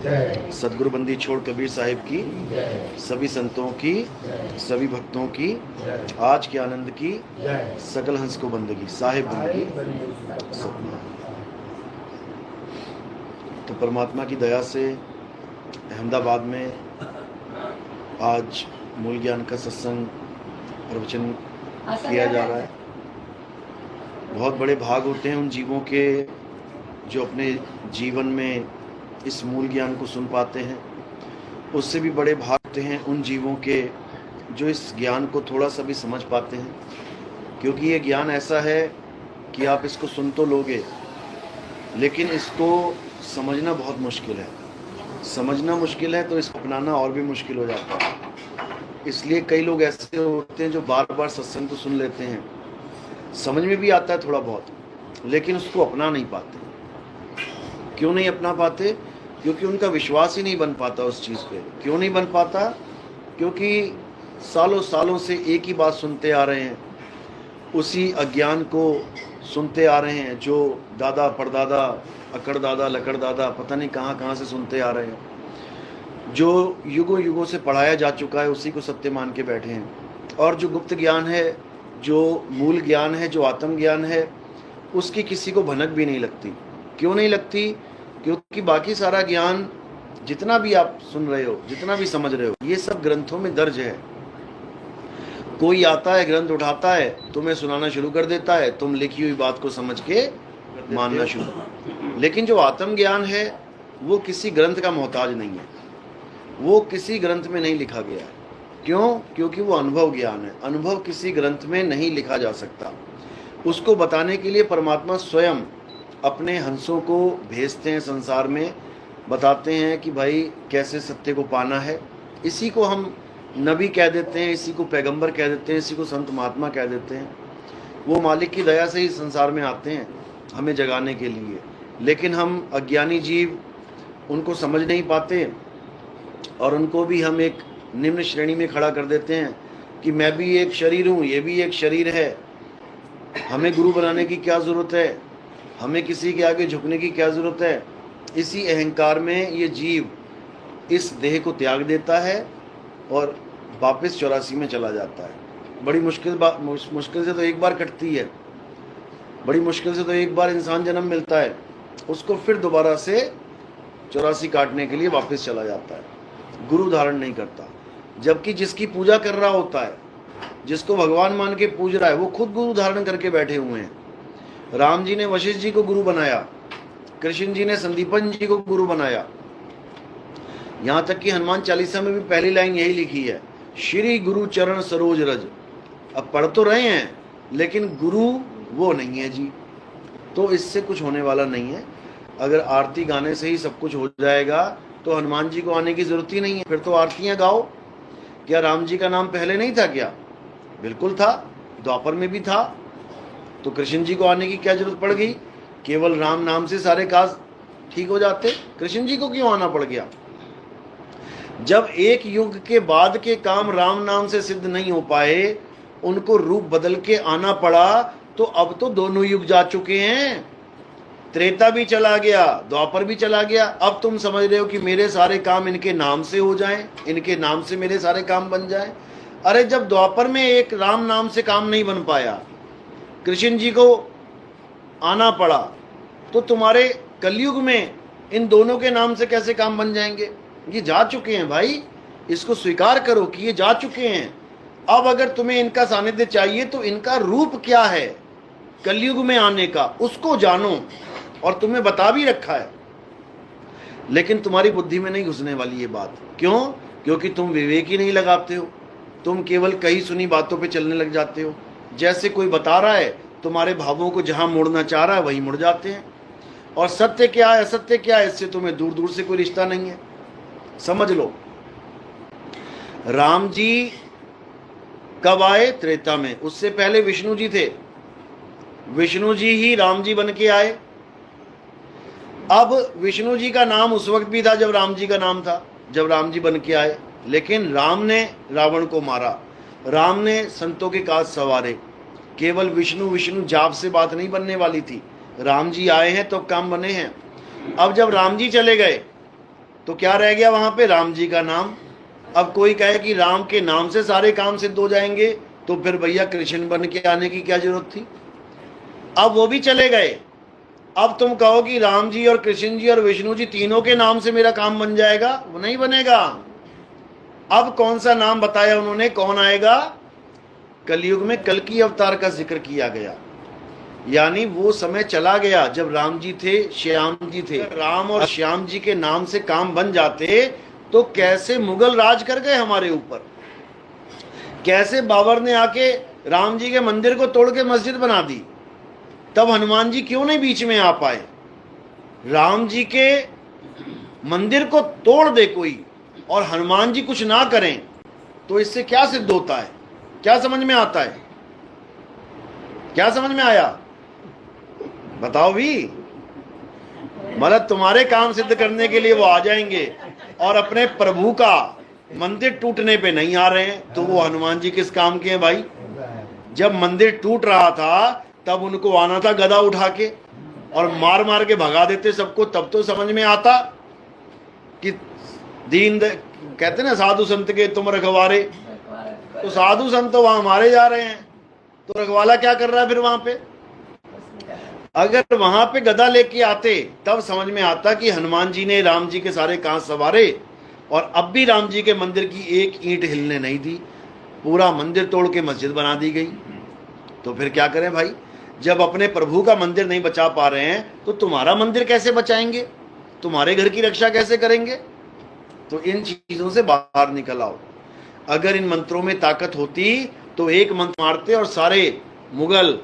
सदगुरु बंदी छोड़ कबीर साहिब की, सभी संतों की, सभी भक्तों की, आज के आनंद की, सकल हंस को बंदगी, साहिब बंदगी सतनाम। तो परमात्मा की दया से अहमदाबाद में आज मूल ज्ञान का सत्संग प्रवचन किया जा रहा है। बहुत बड़े भाग होते हैं उन जीवों के जो अपने जीवन में इस मूल ज्ञान को सुन पाते हैं। उससे भी बड़े भाग होते हैं उन जीवों के जो इस ज्ञान को थोड़ा सा भी समझ पाते हैं, क्योंकि ये ज्ञान ऐसा है कि आप इसको सुन तो लोगे लेकिन इसको समझना बहुत मुश्किल है। समझना मुश्किल है तो इसको अपनाना और भी मुश्किल हो जाता है। इसलिए कई लोग ऐसे होते हैं जो बार बार सत्संग तो सुन लेते हैं, समझ में भी आता है थोड़ा बहुत, लेकिन उसको अपना नहीं पाते। क्यों नहीं अपना पाते? क्योंकि उनका विश्वास ही नहीं बन पाता उस चीज़ पे। क्यों नहीं बन पाता? क्योंकि सालों सालों से एक ही बात सुनते आ रहे हैं, उसी अज्ञान को सुनते आ रहे हैं जो दादा परदादा अकड़ दादा लकड़ दादा पता नहीं कहाँ कहाँ से सुनते आ रहे हैं, जो युगों युगों से पढ़ाया जा चुका है, उसी को सत्य मान के बैठे हैं। और जो गुप्त ज्ञान है, जो मूल ज्ञान है, जो आत्म ज्ञान है, उसकी किसी को भनक भी नहीं लगती। क्यों नहीं लगती? क्योंकि बाकी सारा ज्ञान जितना भी आप सुन रहे हो, जितना भी समझ रहे हो, ये सब ग्रंथों में दर्ज है। कोई आता है, ग्रंथ उठाता है, तुम्हें सुनाना शुरू कर देता है, तुम लिखी हुई बात को समझ के मानना शुरू। लेकिन जो आत्म ज्ञान है वो किसी ग्रंथ का मोहताज नहीं है, वो किसी ग्रंथ में नहीं लिखा गया है। क्यों? क्योंकि वो अनुभव ज्ञान है। अनुभव किसी ग्रंथ में नहीं लिखा जा सकता। उसको बताने के लिए परमात्मा स्वयं अपने हंसों को भेजते हैं संसार में, बताते हैं कि भाई कैसे सत्य को पाना है। इसी को हम नबी कह देते हैं, इसी को पैगंबर कह देते हैं, इसी को संत महात्मा कह देते हैं। वो मालिक की दया से ही संसार में आते हैं हमें जगाने के लिए, लेकिन हम अज्ञानी जीव उनको समझ नहीं पाते और उनको भी हम एक निम्न श्रेणी में खड़ा कर देते हैं कि मैं भी एक शरीर हूँ, ये भी एक शरीर है, हमें गुरु बनाने की क्या ज़रूरत है, हमें किसी के आगे झुकने की क्या ज़रूरत है। इसी अहंकार में ये जीव इस देह को त्याग देता है और वापस 84 में चला जाता है। बड़ी मुश्किल से तो एक बार कटती है, बड़ी मुश्किल से तो एक बार इंसान जन्म मिलता है, उसको फिर दोबारा से 84 काटने के लिए वापस चला जाता है। गुरु धारण नहीं करता। जबकि जिसकी पूजा कर रहा होता है, जिसको भगवान मान के पूज रहा है, वो खुद गुरु धारण करके बैठे हुए हैं। राम जी ने वशिष्ठ जी को गुरु बनाया, कृष्ण जी ने संदीपन जी को गुरु बनाया। यहाँ तक कि हनुमान चालीसा में भी पहली लाइन यही लिखी है, श्री गुरु चरण सरोज रज। अब पढ़ तो रहे हैं लेकिन गुरु वो नहीं है जी। तो इससे कुछ होने वाला नहीं है। अगर आरती गाने से ही सब कुछ हो जाएगा तो हनुमान जी को आने की जरूरत ही नहीं है। फिर तो आरतियां गाओ। क्या राम जी का नाम पहले नहीं था क्या? बिल्कुल था, द्वापर में भी था। तो कृष्ण जी को आने की क्या जरूरत पड़ गई? केवल राम नाम से सारे काज ठीक हो जाते, कृष्ण जी को क्यों आना पड़ गया? जब एक युग के बाद के काम राम नाम से सिद्ध नहीं हो पाए, उनको रूप बदल के आना पड़ा, तो अब तो दोनों युग जा चुके हैं। त्रेता भी चला गया, द्वापर भी चला गया। अब तुम समझ रहे हो कि मेरे सारे काम इनके नाम से हो जाएं, इनके नाम से मेरे सारे काम बन जाएं। अरे जब द्वापर में एक राम नाम से काम नहीं बन पाया, कृष्ण जी को आना पड़ा, तो तुम्हारे कलयुग में इन दोनों के नाम से कैसे काम बन जाएंगे? ये जा चुके हैं भाई, इसको स्वीकार करो कि ये जा चुके हैं। अब अगर तुम्हें इनका सानिध्य चाहिए तो इनका रूप क्या है कलयुग में आने का, उसको जानो। और तुम्हें बता भी रखा है, लेकिन तुम्हारी बुद्धि में नहीं घुसने वाली ये बात। क्यों? क्योंकि तुम विवेक ही नहीं लगाते हो। तुम केवल कही सुनी बातों पे चलने लग जाते हो। जैसे कोई बता रहा है, तुम्हारे भावों को जहां मोड़ना चाह रहा है वहीं मुड़ जाते हैं। और सत्य क्या है, असत्य क्या है, इससे तुम्हें दूर दूर से कोई रिश्ता नहीं है। समझ लो, राम जी कब आए? त्रेता में। उससे पहले विष्णु जी थे, विष्णु जी ही राम जी बन के आए। अब विष्णु जी का नाम उस वक्त भी था जब राम जी का नाम था, जब राम जी बन के आए। लेकिन राम ने रावण को मारा, राम ने संतों के काज सवारे। केवल विष्णु विष्णु जाप से बात नहीं बनने वाली थी। राम जी आए हैं तो काम बने हैं। अब जब राम जी चले गए तो क्या रह गया वहां पे? राम जी का नाम। अब कोई कहे कि राम के नाम से सारे काम सिद्ध हो जाएंगे, तो फिर भैया कृष्ण बन के आने की क्या जरूरत थी? अब वो भी चले गए। अब तुम कहो कि राम जी और कृष्ण जी और विष्णु जी तीनों के नाम से मेरा काम बन जाएगा, वो नहीं बनेगा। अब कौन सा नाम बताया उन्होंने, कौन आएगा? कलयुग में कल की अवतार का जिक्र किया गया। यानी वो समय चला गया जब राम जी थे, श्याम जी थे। राम और श्याम जी के नाम से काम बन जाते तो कैसे मुगल राज कर गए हमारे ऊपर, कैसे बाबर ने आके राम जी के मंदिर को तोड़ के मस्जिद बना दी। तब हनुमान जी क्यों नहीं बीच में आ पाए? राम जी के मंदिर को तोड़ दे कोई और हनुमान जी कुछ ना करें, तो इससे क्या सिद्ध होता है? क्या समझ में आता है? क्या समझ में आया? बताओ भी। मतलब तुम्हारे काम सिद्ध करने के लिए वो आ जाएंगे और अपने प्रभु का मंदिर टूटने पे नहीं आ रहे हैं, तो वो हनुमान जी किस काम के हैं भाई? जब मंदिर टूट रहा था तब उनको आना था गदा उठा के और मार मार के भगा देते सबको, तब तो समझ में आता कि कहते ना साधु संत के तुम रखवारे, तो साधु संत तो वहां मारे जा रहे हैं, तो रखवाला क्या कर रहा है फिर वहां पे? अगर वहां पे गदा लेके आते तब समझ में आता कि हनुमान जी ने राम जी के सारे कांच सवारे और अब भी राम जी के मंदिर की एक ईंट हिलने नहीं दी, पूरा मंदिर तोड़ के मस्जिद बना दी गई। तो फिर क्या करें भाई? जब अपने प्रभु का मंदिर नहीं बचा पा रहे हैं तो तुम्हारा मंदिर कैसे बचाएंगे? तुम्हारे घर की रक्षा कैसे करेंगे? तो इन चीजों से बाहर निकल आओ। अगर इन मंत्रों में ताकत होती तो एक मंत्र मारते और सारे मुगल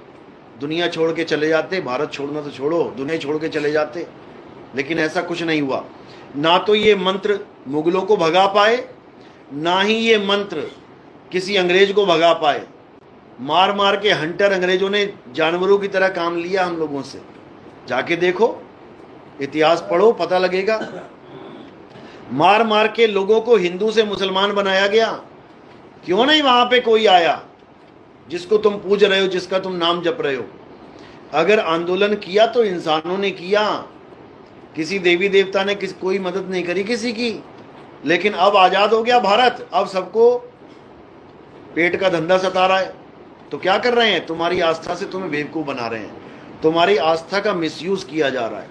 दुनिया छोड़ के चले जाते। भारत छोड़ना तो छोड़ो, दुनिया छोड़ के चले जाते। लेकिन ऐसा कुछ नहीं हुआ। ना तो ये मंत्र मुगलों को भगा पाए, ना ही ये मंत्र किसी अंग्रेज को भगा पाए। मार मार के हंटर अंग्रेजों ने जानवरों की तरह काम लिया हम लोगों से। जाके देखो, इतिहास पढ़ो, पता लगेगा। मार मार के लोगों को हिंदू से मुसलमान बनाया गया। क्यों नहीं वहां पे कोई आया जिसको तुम पूज रहे हो, जिसका तुम नाम जप रहे हो? अगर आंदोलन किया तो इंसानों ने किया, किसी देवी देवता ने कोई मदद नहीं करी किसी की। लेकिन अब आजाद हो गया भारत, अब सबको पेट का धंधा सता रहा है। तो क्या कर रहे हैं? तुम्हारी आस्था से तुम्हें बेवकूफ बना रहे हैं। तुम्हारी आस्था का मिसयूज किया जा रहा है।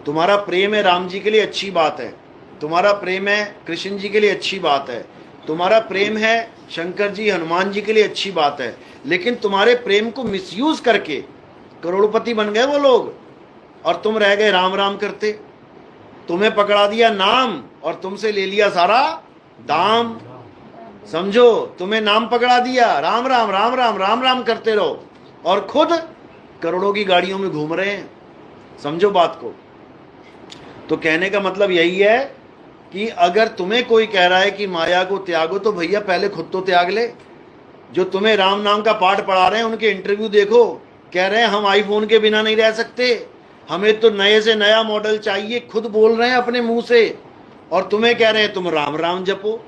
तुम्हारा प्रेम है राम जी के लिए, अच्छी बात है। तुम्हारा प्रेम है कृष्ण जी के लिए, अच्छी बात है। तुम्हारा प्रेम है शंकर जी, हनुमान जी के लिए, अच्छी बात है। लेकिन तुम्हारे प्रेम को मिसयूज करके करोड़पति बन गए वो लोग और तुम रह गए राम राम करते। तुम्हें पकड़ा दिया नाम और तुमसे ले लिया सारा दाम। समझो, तुम्हें नाम पकड़ा दिया, राम राम राम राम राम राम करते रहो और खुद करोड़ों की गाड़ियों में घूम रहे हैं। समझो बात को। तो कहने का मतलब यही है कि अगर तुम्हें कोई कह रहा है कि माया को त्यागो, तो भैया पहले खुद तो त्याग ले। जो तुम्हें राम नाम का पाठ पढ़ा रहे हैं उनके इंटरव्यू देखो, कह रहे हैं हम आईफोन के बिना नहीं रह सकते, हमें तो नए से नया मॉडल चाहिए। खुद बोल रहे हैं अपने मुंह से और तुम्हें कह रहे हैं तुम राम राम जपो।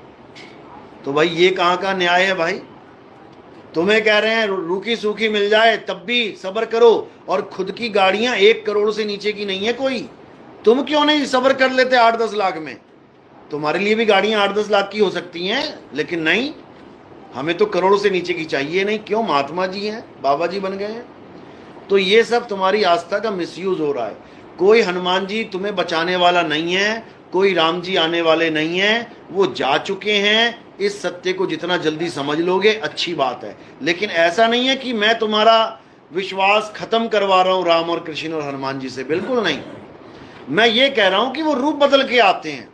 तो भाई ये कहाँ का न्याय है भाई? तुम्हें कह रहे हैं रूखी सूखी मिल जाए तब भी सब्र करो और खुद की गाड़ियां 1 करोड़ से नीचे की नहीं है कोई। तुम क्यों नहीं सब्र कर लेते 8-10 लाख में? तुम्हारे लिए भी गाड़ियां 8-10 लाख की हो सकती हैं, लेकिन नहीं, हमें तो करोड़ से नीचे की चाहिए नहीं। क्यों? महात्मा जी हैं, बाबा जी बन गए हैं। तो ये सब तुम्हारी आस्था का मिसयूज हो रहा है। कोई हनुमान जी तुम्हें बचाने वाला नहीं है, कोई राम जी आने वाले नहीं हैं, वो जा चुके हैं। इस सत्य को जितना जल्दी समझ लोगे अच्छी बात है। लेकिन ऐसा नहीं है कि मैं तुम्हारा विश्वास खत्म करवा रहा हूं राम और कृष्ण और हनुमान जी से, बिल्कुल नहीं। मैं ये कह रहा हूं कि वो रूप बदल के आते हैं।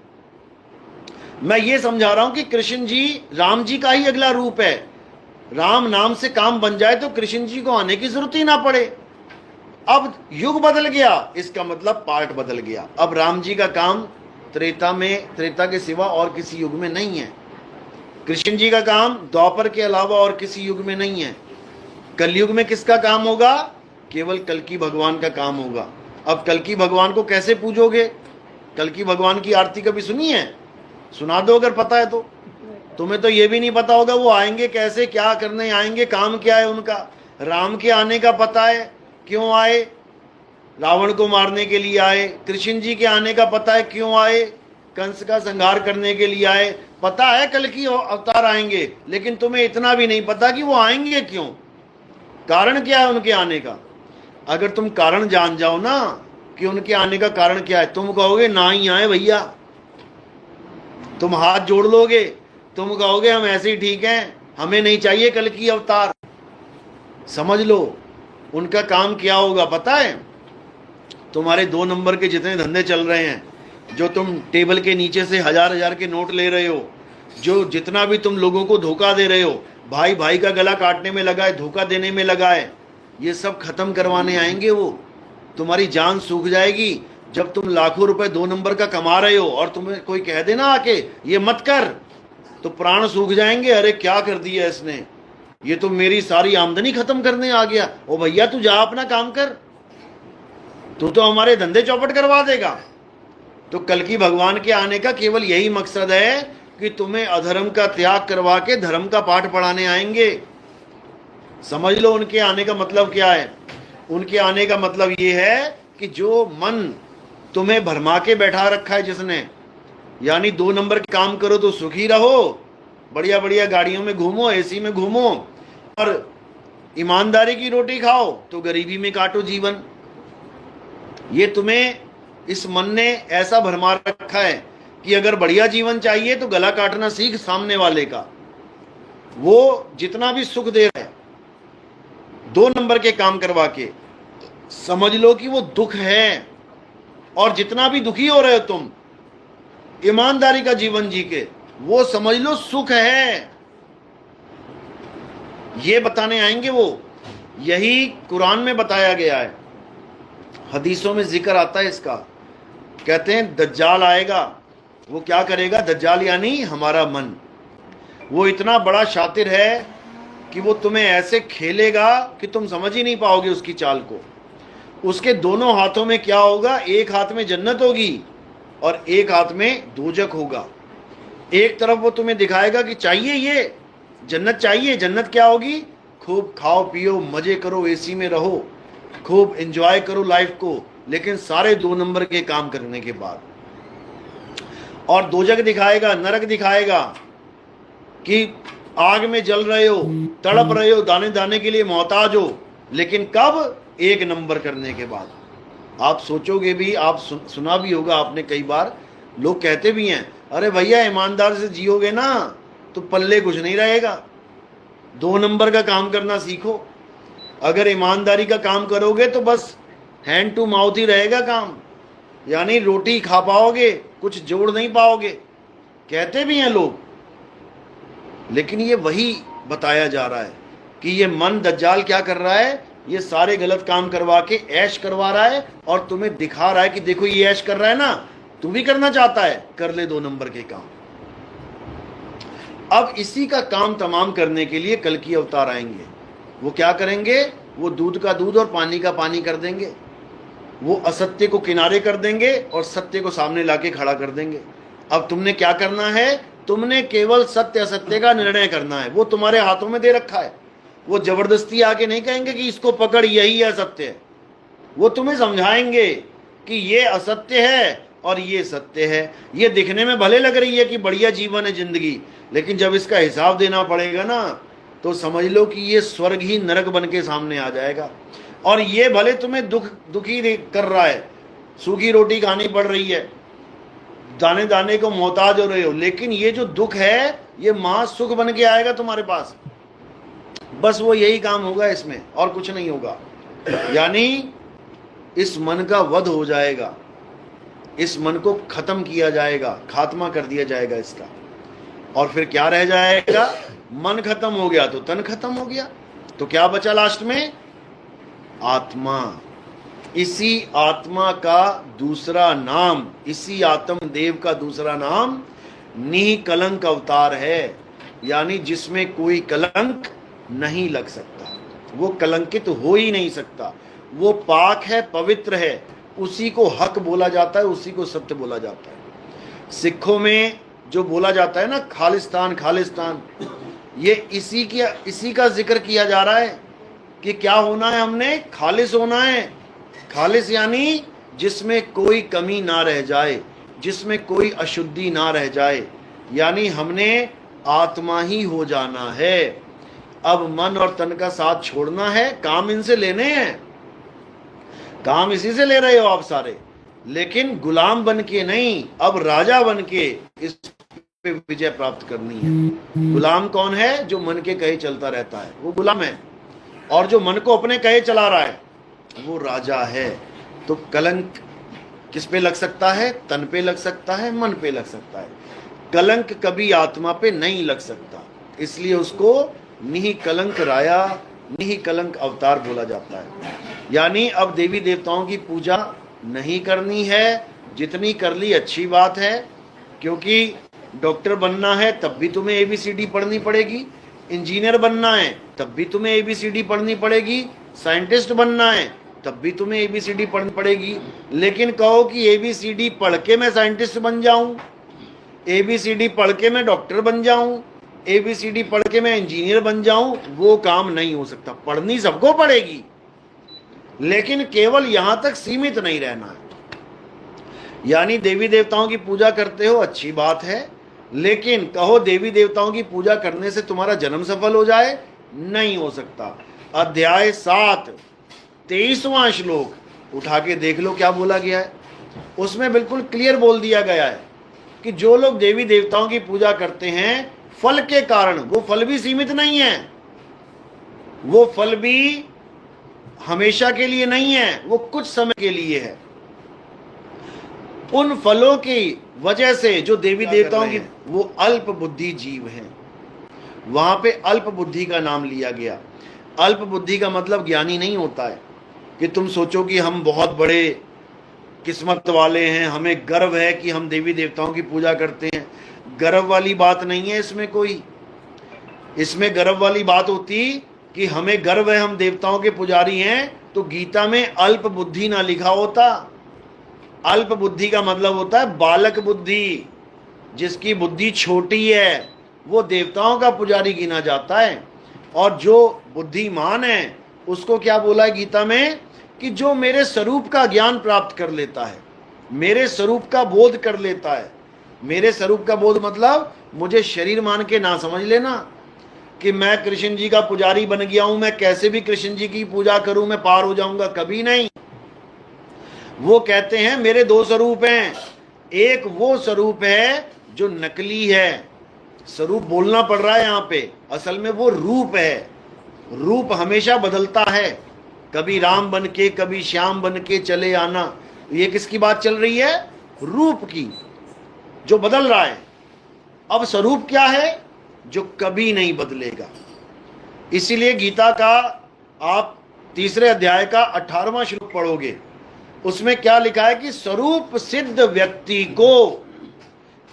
मैं ये समझा रहा हूं कि कृष्ण जी राम जी का ही अगला रूप है। राम नाम से काम बन जाए तो कृष्ण जी को आने की जरूरत ही ना पड़े। अब युग बदल गया, इसका मतलब पार्ट बदल गया। अब राम जी का काम त्रेता के सिवा और किसी युग में नहीं है। कृष्ण जी का काम द्वापर के अलावा और किसी युग में नहीं है। कलयुग में किसका काम होगा? केवल कल्कि भगवान का काम होगा। अब कल्कि भगवान को कैसे पूजोगे? कल्कि भगवान की आरती कभी सुनी है? सुना दो अगर पता है तो। तुम्हें तो ये भी नहीं पता होगा वो आएंगे कैसे, क्या करने आएंगे, काम क्या है उनका। राम के आने का पता है, क्यों आए? रावण को मारने के लिए आए। कृष्ण जी के आने का पता है, क्यों आए? कंस का संहार करने के लिए आए, पता है कल की अवतार आएंगे, लेकिन तुम्हें इतना भी नहीं पता कि वो आएंगे क्यों, कारण क्या है उनके आने का। अगर तुम कारण जान जाओ ना कि उनके आने का कारण क्या है, तुम कहोगे ना ही आए भैया, तुम हाथ जोड़ लोगे, तुम कहोगे हम ऐसे ही ठीक हैं, हमें नहीं चाहिए कल की अवतार। समझ लो उनका काम क्या होगा पता है, तुम्हारे 2 नंबर के जितने धंधे चल रहे हैं, जो तुम टेबल के नीचे से 1000 के नोट ले रहे हो, जो जितना भी तुम लोगों को धोखा दे रहे हो, भाई भाई का गला काटने में लगा है, धोखा देने में लगा है, ये सब खत्म करवाने आएंगे वो। तुम्हारी जान सूख जाएगी जब तुम लाखों रुपए 2 नंबर का कमा रहे हो और तुम्हें कोई कह देना आके ये मत कर, तो प्राण सूख जाएंगे। अरे क्या कर दिया इसने, ये तो मेरी सारी आमदनी खत्म करने आ गया। ओ भैया तू जा अपना काम कर, तू तो हमारे धंधे चौपट करवा देगा। तो कल की भगवान के आने का केवल यही मकसद है कि तुम्हें अधर्म का त्याग करवा के धर्म का पाठ पढ़ाने आएंगे। समझ लो उनके आने का मतलब क्या है। उनके आने का मतलब ये है कि जो मन तुम्हें भरमा के बैठा रखा है जिसने, यानी 2 नंबर के काम करो तो सुखी रहो, बढ़िया बढ़िया गाड़ियों में घूमो, एसी में घूमो, और ईमानदारी की रोटी खाओ तो गरीबी में काटो जीवन। ये तुम्हें इस मन ने ऐसा भरमा रखा है कि अगर बढ़िया जीवन चाहिए तो गला काटना सीख सामने वाले का। वो जितना भी सुख दे रहा है 2 नंबर के काम करवा के, समझ लो कि वो दुख है। और जितना भी दुखी हो रहे हो तुम ईमानदारी का जीवन जी के, वो समझ लो सुख है। ये बताने आएंगे वो। यही कुरान में बताया गया है, हदीसों में जिक्र आता है इसका। कहते हैं दज्जाल आएगा, वो क्या करेगा, दज्जाल यानी हमारा मन। वो इतना बड़ा शातिर है कि वो तुम्हें ऐसे खेलेगा कि तुम समझ ही नहीं पाओगे उसकी चाल को। उसके दोनों हाथों में क्या होगा, एक हाथ में जन्नत होगी और एक हाथ में दोजक होगा। एक तरफ वो तुम्हें दिखाएगा कि चाहिए ये जन्नत चाहिए, जन्नत क्या होगी, खूब खाओ पियो मजे करो, एसी में रहो, खूब एंजॉय करो लाइफ को, लेकिन सारे 2 नंबर के काम करने के बाद। और दोजक दिखाएगा, नरक दिखाएगा कि आग में जल रहे हो, तड़प रहे हो, दाने दाने के लिए मोहताज हो, लेकिन कब, 1 नंबर करने के बाद। आप सोचोगे भी, आप सुना भी होगा आपने कई बार, लोग कहते भी हैं अरे भैया ईमानदार से जियोगे ना तो पल्ले कुछ नहीं रहेगा, 2 नंबर का काम करना सीखो। अगर ईमानदारी का काम करोगे तो बस हैंड टू माउथ ही रहेगा काम, यानी रोटी खा पाओगे, कुछ जोड़ नहीं पाओगे, कहते भी हैं लोग। लेकिन ये वही बताया जा रहा है कि ये मन दज्जाल क्या कर रहा है, ये सारे गलत काम करवा के ऐश करवा रहा है और तुम्हें दिखा रहा है कि देखो ये ऐश कर रहा है ना, तू भी करना चाहता है, कर ले 2 नंबर के काम। अब इसी का काम तमाम करने के लिए कल की अवतार आएंगे। वो क्या करेंगे, वो दूध का दूध और पानी का पानी कर देंगे। वो असत्य को किनारे कर देंगे और सत्य को सामने लाके खड़ा कर देंगे। अब तुमने क्या करना है, तुमने केवल सत्य असत्य का निर्णय करना है। वो तुम्हारे हाथों में दे रखा है। वो जबरदस्ती आके नहीं कहेंगे कि इसको पकड़ यही असत्य है। वो तुम्हें समझाएंगे कि ये असत्य है और ये सत्य है। ये दिखने में भले लग रही है कि बढ़िया जीवन है जिंदगी, लेकिन जब इसका हिसाब देना पड़ेगा ना तो समझ लो कि ये स्वर्ग ही नरक बन के सामने आ जाएगा। और ये भले तुम्हें दुखी कर रहा है, सूखी रोटी खानी पड़ रही है, दाने दाने को मोहताज हो रहे हो, लेकिन ये जो दुख है ये महा सुख बन के आएगा तुम्हारे पास। बस वो यही काम होगा इसमें, और कुछ नहीं होगा। यानी इस मन का वध हो जाएगा, इस मन को खत्म किया जाएगा, खात्मा कर दिया जाएगा इसका। और फिर क्या रह जाएगा, मन खत्म हो गया तो तन खत्म हो गया, तो क्या बचा लास्ट में, आत्मा। इसी आत्मा का दूसरा नाम, इसी आत्म देव का दूसरा नाम निकलंक अवतार है, यानी जिसमें कोई कलंक नहीं लग सकता, वो कलंकित हो ही नहीं सकता। वो पाक है, पवित्र है, उसी को हक बोला जाता है, उसी को सत्य बोला जाता है। सिखों में जो बोला जाता है ना खालिस्तान खालिस्तान, ये इसी का जिक्र किया जा रहा है कि क्या होना है, हमने खालिस होना है। खालिस यानी जिसमें कोई कमी ना रह जाए, जिसमें कोई अशुद्धि ना रह जाए, यानी हमने आत्मा ही हो जाना है। अब मन और तन का साथ छोड़ना है, काम इनसे लेने हैं, काम इसी से ले रहे हो आप सारे, लेकिन गुलाम बन के नहीं, अब राजा बन के इस पे विजय प्राप्त करनी है। गुलाम कौन है? जो मन के कहे चलता रहता है, वो गुलाम है, और जो मन को अपने कहे चला रहा है वो राजा है। तो कलंक किस पे लग सकता है? तन पे लग सकता है, मन पे लग सकता है। कलंक कभी आत्मा पे नहीं लग सकता, इसलिए उसको निहि कलंक राया, निहि कलंक अवतार बोला जाता है। यानी अब देवी देवताओं की पूजा नहीं करनी है, जितनी कर ली अच्छी बात है, क्योंकि डॉक्टर बनना है तब भी तुम्हें ABCD पढ़नी पड़ेगी, इंजीनियर बनना है तब भी तुम्हें ABCD पढ़नी पड़ेगी, साइंटिस्ट बनना है तब भी तुम्हें ABCD पढ़नी पड़ेगी। लेकिन कहो कि ABCD पढ़ के मैं साइंटिस्ट बन जाऊं, ABCD पढ़ के मैं डॉक्टर बन जाऊं, ABCD पढ़ के मैं इंजीनियर बन जाऊं, वो काम नहीं हो सकता। पढ़नी सबको पड़ेगी, लेकिन केवल यहां तक सीमित नहीं रहना है। यानी देवी देवताओं की पूजा करते हो, अच्छी बात है, लेकिन कहो देवी देवताओं की पूजा करने से तुम्हारा जन्म सफल हो जाए, नहीं हो सकता। अध्याय 7 23वां श्लोक उठा के देख लो क्या बोला गया है। उसमें बिल्कुल क्लियर बोल दिया गया है कि जो लोग देवी देवताओं की पूजा करते हैं फल के कारण, वो फल भी सीमित नहीं है, वो फल भी हमेशा के लिए नहीं है, वो कुछ समय के लिए है। उन फलों की वजह से जो देवी देवताओं की, वो अल्प बुद्धि जीव हैं। वहां पे अल्प बुद्धि का नाम लिया गया। अल्प बुद्धि का मतलब ज्ञानी नहीं होता है कि तुम सोचो कि हम बहुत बड़े किस्मत वाले हैं, हमें गर्व है कि हम देवी देवताओं की पूजा करते हैं। गर्व वाली बात नहीं है इसमें कोई। इसमें गर्व वाली बात होती कि हमें गर्व है हम देवताओं के पुजारी हैं, तो गीता में अल्प बुद्धि ना लिखा होता। अल्प बुद्धि का मतलब होता है बालक बुद्धि, जिसकी बुद्धि छोटी है वो देवताओं का पुजारी गिना जाता है। और जो बुद्धिमान है उसको क्या बोला है गीता में कि जो मेरे स्वरूप का ज्ञान प्राप्त कर लेता है, मेरे स्वरूप का बोध कर लेता है। मेरे स्वरूप का बोध मतलब मुझे शरीर मान के ना समझ लेना कि मैं कृष्ण जी का पुजारी बन गया हूं, मैं कैसे भी कृष्ण जी की पूजा करूं मैं पार हो जाऊंगा, कभी नहीं। वो कहते हैं मेरे दो स्वरूप हैं, एक वो स्वरूप है जो नकली है, स्वरूप बोलना पड़ रहा है यहाँ पे, असल में वो रूप है। रूप हमेशा बदलता है, कभी राम बन के कभी श्याम बन के चले आना। ये किसकी बात चल रही है? रूप की, जो बदल रहा है। अब स्वरूप क्या है? जो कभी नहीं बदलेगा। इसीलिए गीता का आप 3 अध्याय का 18वां श्लोक पढ़ोगे, उसमें क्या लिखा है कि स्वरूप सिद्ध व्यक्ति को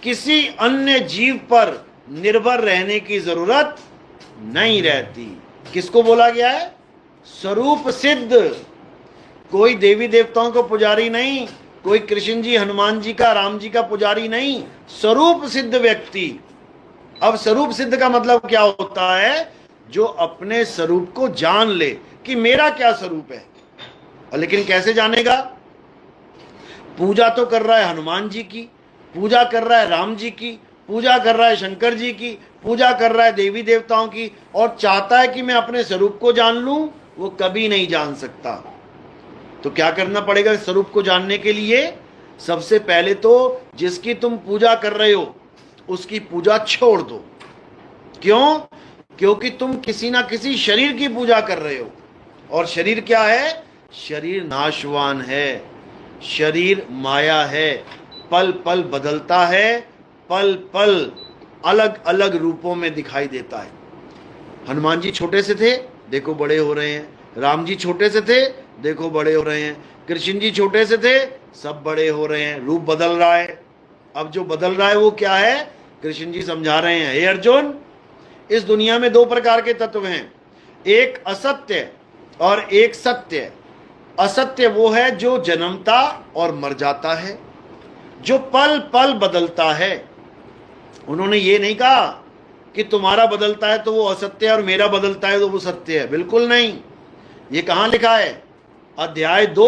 किसी अन्य जीव पर निर्भर रहने की जरूरत नहीं रहती। किसको बोला गया है? स्वरूप सिद्ध। कोई देवी देवताओं को पुजारी नहीं, कोई कृष्ण जी हनुमान जी का राम जी का पुजारी नहीं, स्वरूप सिद्ध व्यक्ति। अब स्वरूप सिद्ध का मतलब क्या होता है? जो अपने स्वरूप को जान ले कि मेरा क्या स्वरूप है। लेकिन कैसे जानेगा? पूजा तो कर रहा है हनुमान जी की, पूजा कर रहा है राम जी की, पूजा कर रहा है शंकर जी की, पूजा कर रहा है देवी देवताओं की, और चाहता है कि मैं अपने स्वरूप को जान लूं, वो कभी नहीं जान सकता। तो क्या करना पड़ेगा स्वरूप को जानने के लिए? सबसे पहले तो जिसकी तुम पूजा कर रहे हो उसकी पूजा छोड़ दो। क्यों? क्योंकि तुम किसी ना किसी शरीर की पूजा कर रहे हो, और शरीर क्या है? शरीर नाशवान है, शरीर माया है, पल पल बदलता है, पल पल अलग अलग रूपों में दिखाई देता है। हनुमान जी छोटे से थे, देखो बड़े हो रहे हैं। राम जी छोटे से थे, देखो बड़े हो रहे हैं। कृष्ण जी छोटे से थे, सब बड़े हो रहे हैं। रूप बदल रहा है। अब जो बदल रहा है वो क्या है? कृष्ण जी समझा रहे हैं, हे अर्जुन, इस दुनिया में 2 प्रकार के तत्व हैं, एक असत्य और एक सत्य। असत्य वो है जो जन्मता और मर जाता है, जो पल पल बदलता है। उन्होंने ये नहीं कहा कि तुम्हारा बदलता है तो वो असत्य है और मेरा बदलता है तो वो सत्य है, बिल्कुल नहीं। ये कहाँ लिखा है? अध्याय 2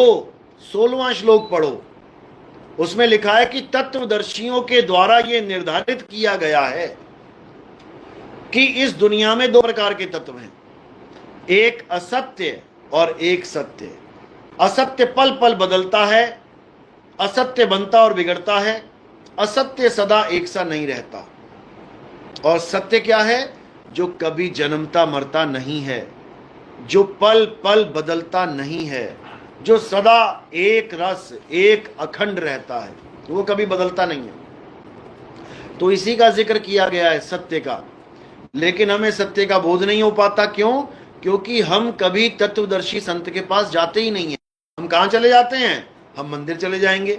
16वां श्लोक पढ़ो। उसमें लिखा है कि तत्वदर्शियों के द्वारा यह निर्धारित किया गया है कि इस दुनिया में दो प्रकार के तत्व हैं, एक असत्य और एक सत्य। असत्य पल पल बदलता है, असत्य बनता और बिगड़ता है, असत्य सदा एक सा नहीं रहता। और सत्य क्या है? जो कभी जन्मता मरता नहीं है, जो पल पल बदलता नहीं है, जो सदा एक रस एक अखंड रहता है, वो कभी बदलता नहीं है। तो इसी का जिक्र किया गया है, सत्य का। लेकिन हमें सत्य का बोध नहीं हो पाता। क्यों? क्योंकि हम कभी तत्वदर्शी संत के पास जाते ही नहीं है। हम कहाँ चले जाते हैं? हम मंदिर चले जाएंगे,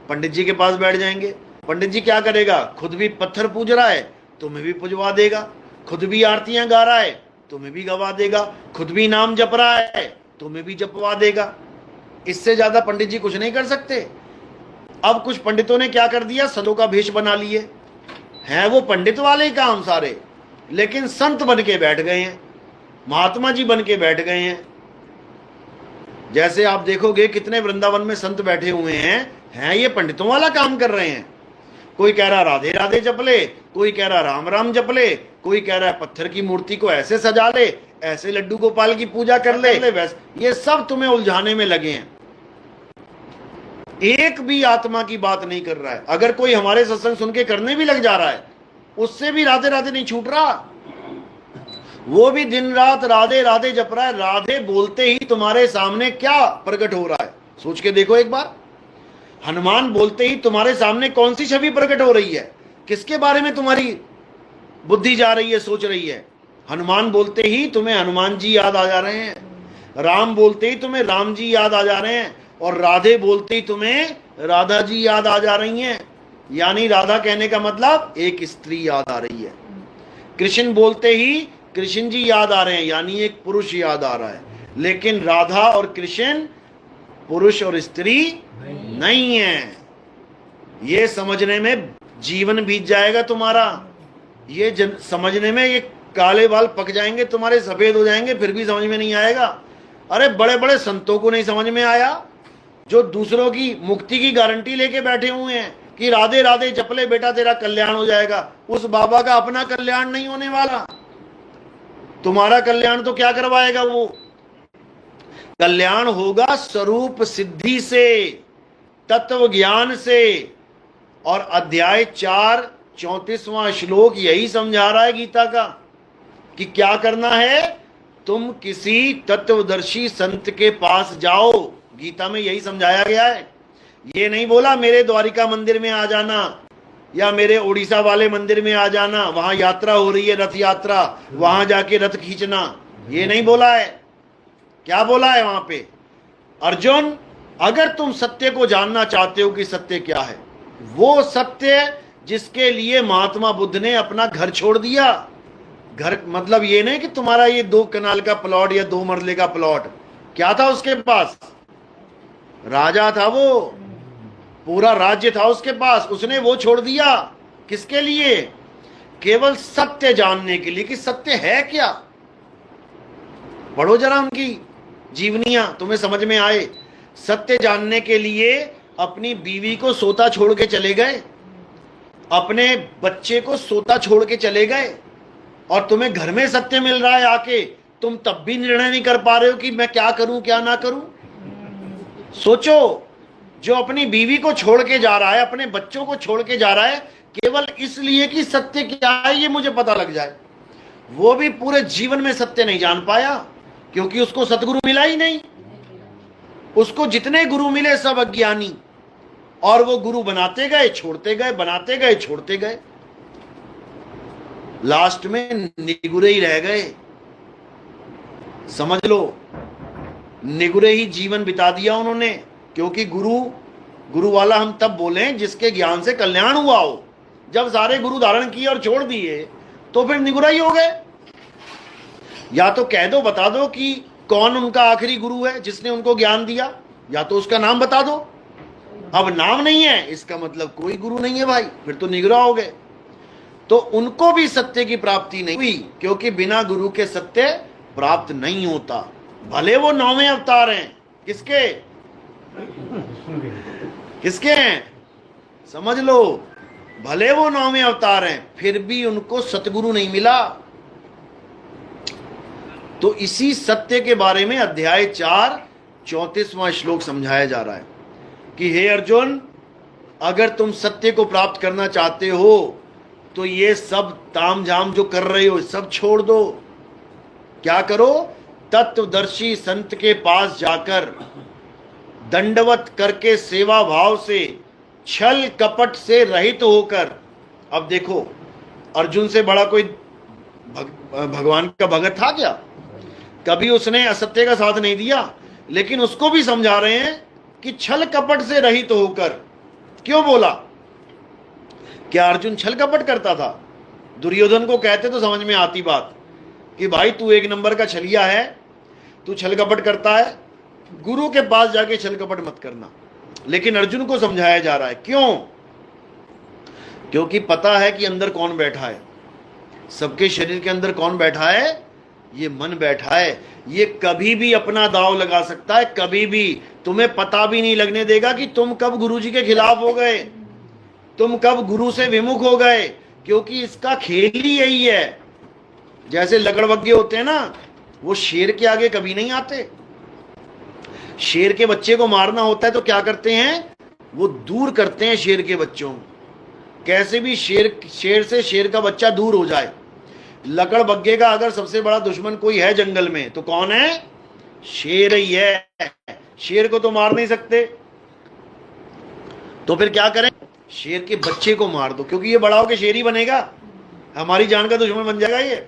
पंडित जी के पास बैठ जाएंगे। पंडित जी क्या करेगा? खुद भी पत्थर पूज रहा है, तुम्हें भी पुजवा देगा। खुद भी आरतियां गा रहा है, तुम्हें भी गवा देगा। खुद भी नाम जप रहा है, तुम्हें भी जपवा देगा। इससे ज्यादा पंडित जी कुछ नहीं कर सकते। अब कुछ पंडितों ने क्या कर दिया? सदों का भेष बना लिए हैं। वो पंडित वाले ही काम सारे, लेकिन संत बन के बैठ गए हैं, महात्मा जी बन के बैठ गए हैं। जैसे आप देखोगे कितने वृंदावन में संत बैठे हुए हैं ये पंडितों वाला काम कर रहे हैं। कोई कह रहा राधे राधे जप ले, कोई कह रहा राम राम जप ले, कोई कह रहा है पत्थर की मूर्ति को ऐसे सजा ले, ऐसे लड्डू गोपाल की पूजा कर ले। वैसे ये सब तुम्हें उलझाने में लगे हैं। एक भी आत्मा की बात नहीं कर रहा है। अगर कोई हमारे सत्संग सुन के करने भी लग जा रहा है, उससे भी राधे राधे नहीं छूट रहा। वो भी दिन रात राधे राधे जप रहा है। राधे बोलते ही तुम्हारे सामने क्या प्रकट हो रहा है? सोच के देखो एक बार। हनुमान बोलते ही तुम्हारे सामने कौन सी छवि प्रकट हो रही है? किसके बारे में तुम्हारी बुद्धि जा रही है, सोच रही है? हनुमान बोलते ही तुम्हें हनुमान जी याद आ जा रहे हैं, राम बोलते ही तुम्हें राम जी याद आ जा रहे हैं, और राधे बोलते ही तुम्हें राधा जी याद आ जा रही हैं। यानी राधा कहने का मतलब एक स्त्री याद आ रही है। कृष्ण बोलते ही कृष्ण जी याद आ रहे हैं, यानी एक पुरुष याद आ रहा है। लेकिन राधा और कृष्ण पुरुष और स्त्री नहीं है। ये समझने में जीवन बीत जाएगा तुम्हारा। ये समझने में ये काले बाल पक जाएंगे तुम्हारे, सफेद हो जाएंगे, फिर भी समझ में नहीं आएगा। अरे बड़े बड़े संतों को नहीं समझ में आया, जो दूसरों की मुक्ति की गारंटी लेके बैठे हुए हैं कि राधे राधे जप ले बेटा तेरा कल्याण हो जाएगा। उस बाबा का अपना कल्याण नहीं होने वाला। तुम्हारा कल्याण तो क्या करवाएगा? वो कल्याण होगा स्वरूप सिद्धि से, तत्व ज्ञान से। और अध्याय 4 34वां श्लोक यही समझा रहा है गीता का कि क्या करना है। तुम किसी तत्वदर्शी संत के पास जाओ। गीता में यही समझाया गया है। ये नहीं बोला मेरे द्वारिका मंदिर में आ जाना या मेरे उड़ीसा वाले मंदिर में आ जाना, वहां यात्रा हो रही है, रथ यात्रा, वहां जाके रथ खींचना। ये नहीं बोला है। क्या बोला है वहां पे? अर्जुन, अगर तुम सत्य को जानना चाहते हो कि सत्य क्या है, वो सत्य जिसके लिए महात्मा बुद्ध ने अपना घर छोड़ दिया। घर मतलब ये नहीं कि तुम्हारा ये 2 कनाल का प्लॉट या 2 मरले का प्लॉट। क्या था उसके पास? राजा था, वो पूरा राज्य था उसके पास। उसने वो छोड़ दिया किसके लिए? केवल सत्य जानने के लिए कि सत्य है क्या। पढ़ो जरा उनकी जीवनियां, तुम्हें समझ में आए। सत्य जानने के लिए अपनी बीवी को सोता छोड़ के चले गए, अपने बच्चे को सोता छोड़ के चले गए, और तुम्हें घर में सत्य मिल रहा है आके, तुम तब भी निर्णय नहीं कर पा रहे हो कि मैं क्या करूं क्या ना करूं। सोचो, जो अपनी बीवी को छोड़ के जा रहा है, अपने बच्चों को छोड़ के जा रहा है, केवल इसलिए कि सत्य क्या है ये मुझे पता लग जाए, वो भी पूरे जीवन में सत्य नहीं जान पाया, क्योंकि उसको सतगुरु मिला ही नहीं। उसको जितने गुरु मिले सब अज्ञानी, और वो गुरु बनाते गए छोड़ते गए, बनाते गए छोड़ते गए, लास्ट में निगुरे ही रह गए। समझ लो, निगुरे ही जीवन बिता दिया उन्होंने। क्योंकि गुरु वाला हम तब बोले जिसके ज्ञान से कल्याण हुआ हो। जब सारे गुरु धारण किए और छोड़ दिए तो फिर निगुरा ही हो गए। या तो कह दो, बता दो कि कौन उनका आखिरी गुरु है जिसने उनको ज्ञान दिया, या तो उसका नाम बता दो। अब नाम नहीं है इसका मतलब कोई गुरु नहीं है भाई, फिर तो निगुरा हो गए। तो उनको भी सत्य की प्राप्ति नहीं हुई, क्योंकि बिना गुरु के सत्य प्राप्त नहीं होता। भले वो 9वें अवतार हैं, किसके हैं? समझ लो, भले वो 9वें अवतार हैं फिर भी उनको सतगुरु नहीं मिला। तो इसी सत्य के बारे में अध्याय 4 34वां श्लोक समझाया जा रहा है कि हे अर्जुन, अगर तुम सत्य को प्राप्त करना चाहते हो तो ये सब तामझाम जो कर रहे हो सब छोड़ दो। क्या करो? तत्वदर्शी संत के पास जाकर दंडवत करके सेवा भाव से छल कपट से रहित होकर। अब देखो, अर्जुन से बड़ा कोई भगवान का भगत था क्या? कभी उसने असत्य का साथ नहीं दिया, लेकिन उसको भी समझा रहे हैं कि छल कपट से रहित होकर। क्यों बोला? क्या अर्जुन छल कपट करता था? दुर्योधन को कहते तो समझ में आती बात कि भाई तू 1 नंबर का छलिया है, तू छल कपट करता है, गुरु के पास जाके छल कपट मत करना। लेकिन अर्जुन को समझाया जा रहा है। क्यों? क्योंकि पता है कि अंदर कौन बैठा है। सबके शरीर के अंदर कौन बैठा है? ये मन बैठा है। ये कभी भी अपना दांव लगा सकता है, कभी भी। तुम्हें पता भी नहीं लगने देगा कि तुम कब गुरुजी के खिलाफ हो गए, तुम कब गुरु से विमुख हो गए, क्योंकि इसका खेल ही यही है। जैसे लकड़बग्गे होते हैं ना, वो शेर के आगे कभी नहीं आते। शेर के बच्चे को मारना होता है तो क्या करते हैं? वो दूर करते हैं शेर के बच्चों को। कैसे भी शेर से शेर का बच्चा दूर हो जाए। लकड़बग्गे का अगर सबसे बड़ा दुश्मन कोई है जंगल में तो कौन है? शेर ही है। शेर को तो मार नहीं सकते, तो फिर क्या करें? शेर के बच्चे को मार दो, क्योंकि ये बड़ा होकर शेर ही बनेगा, हमारी जान का दुश्मन बन जाएगा ये।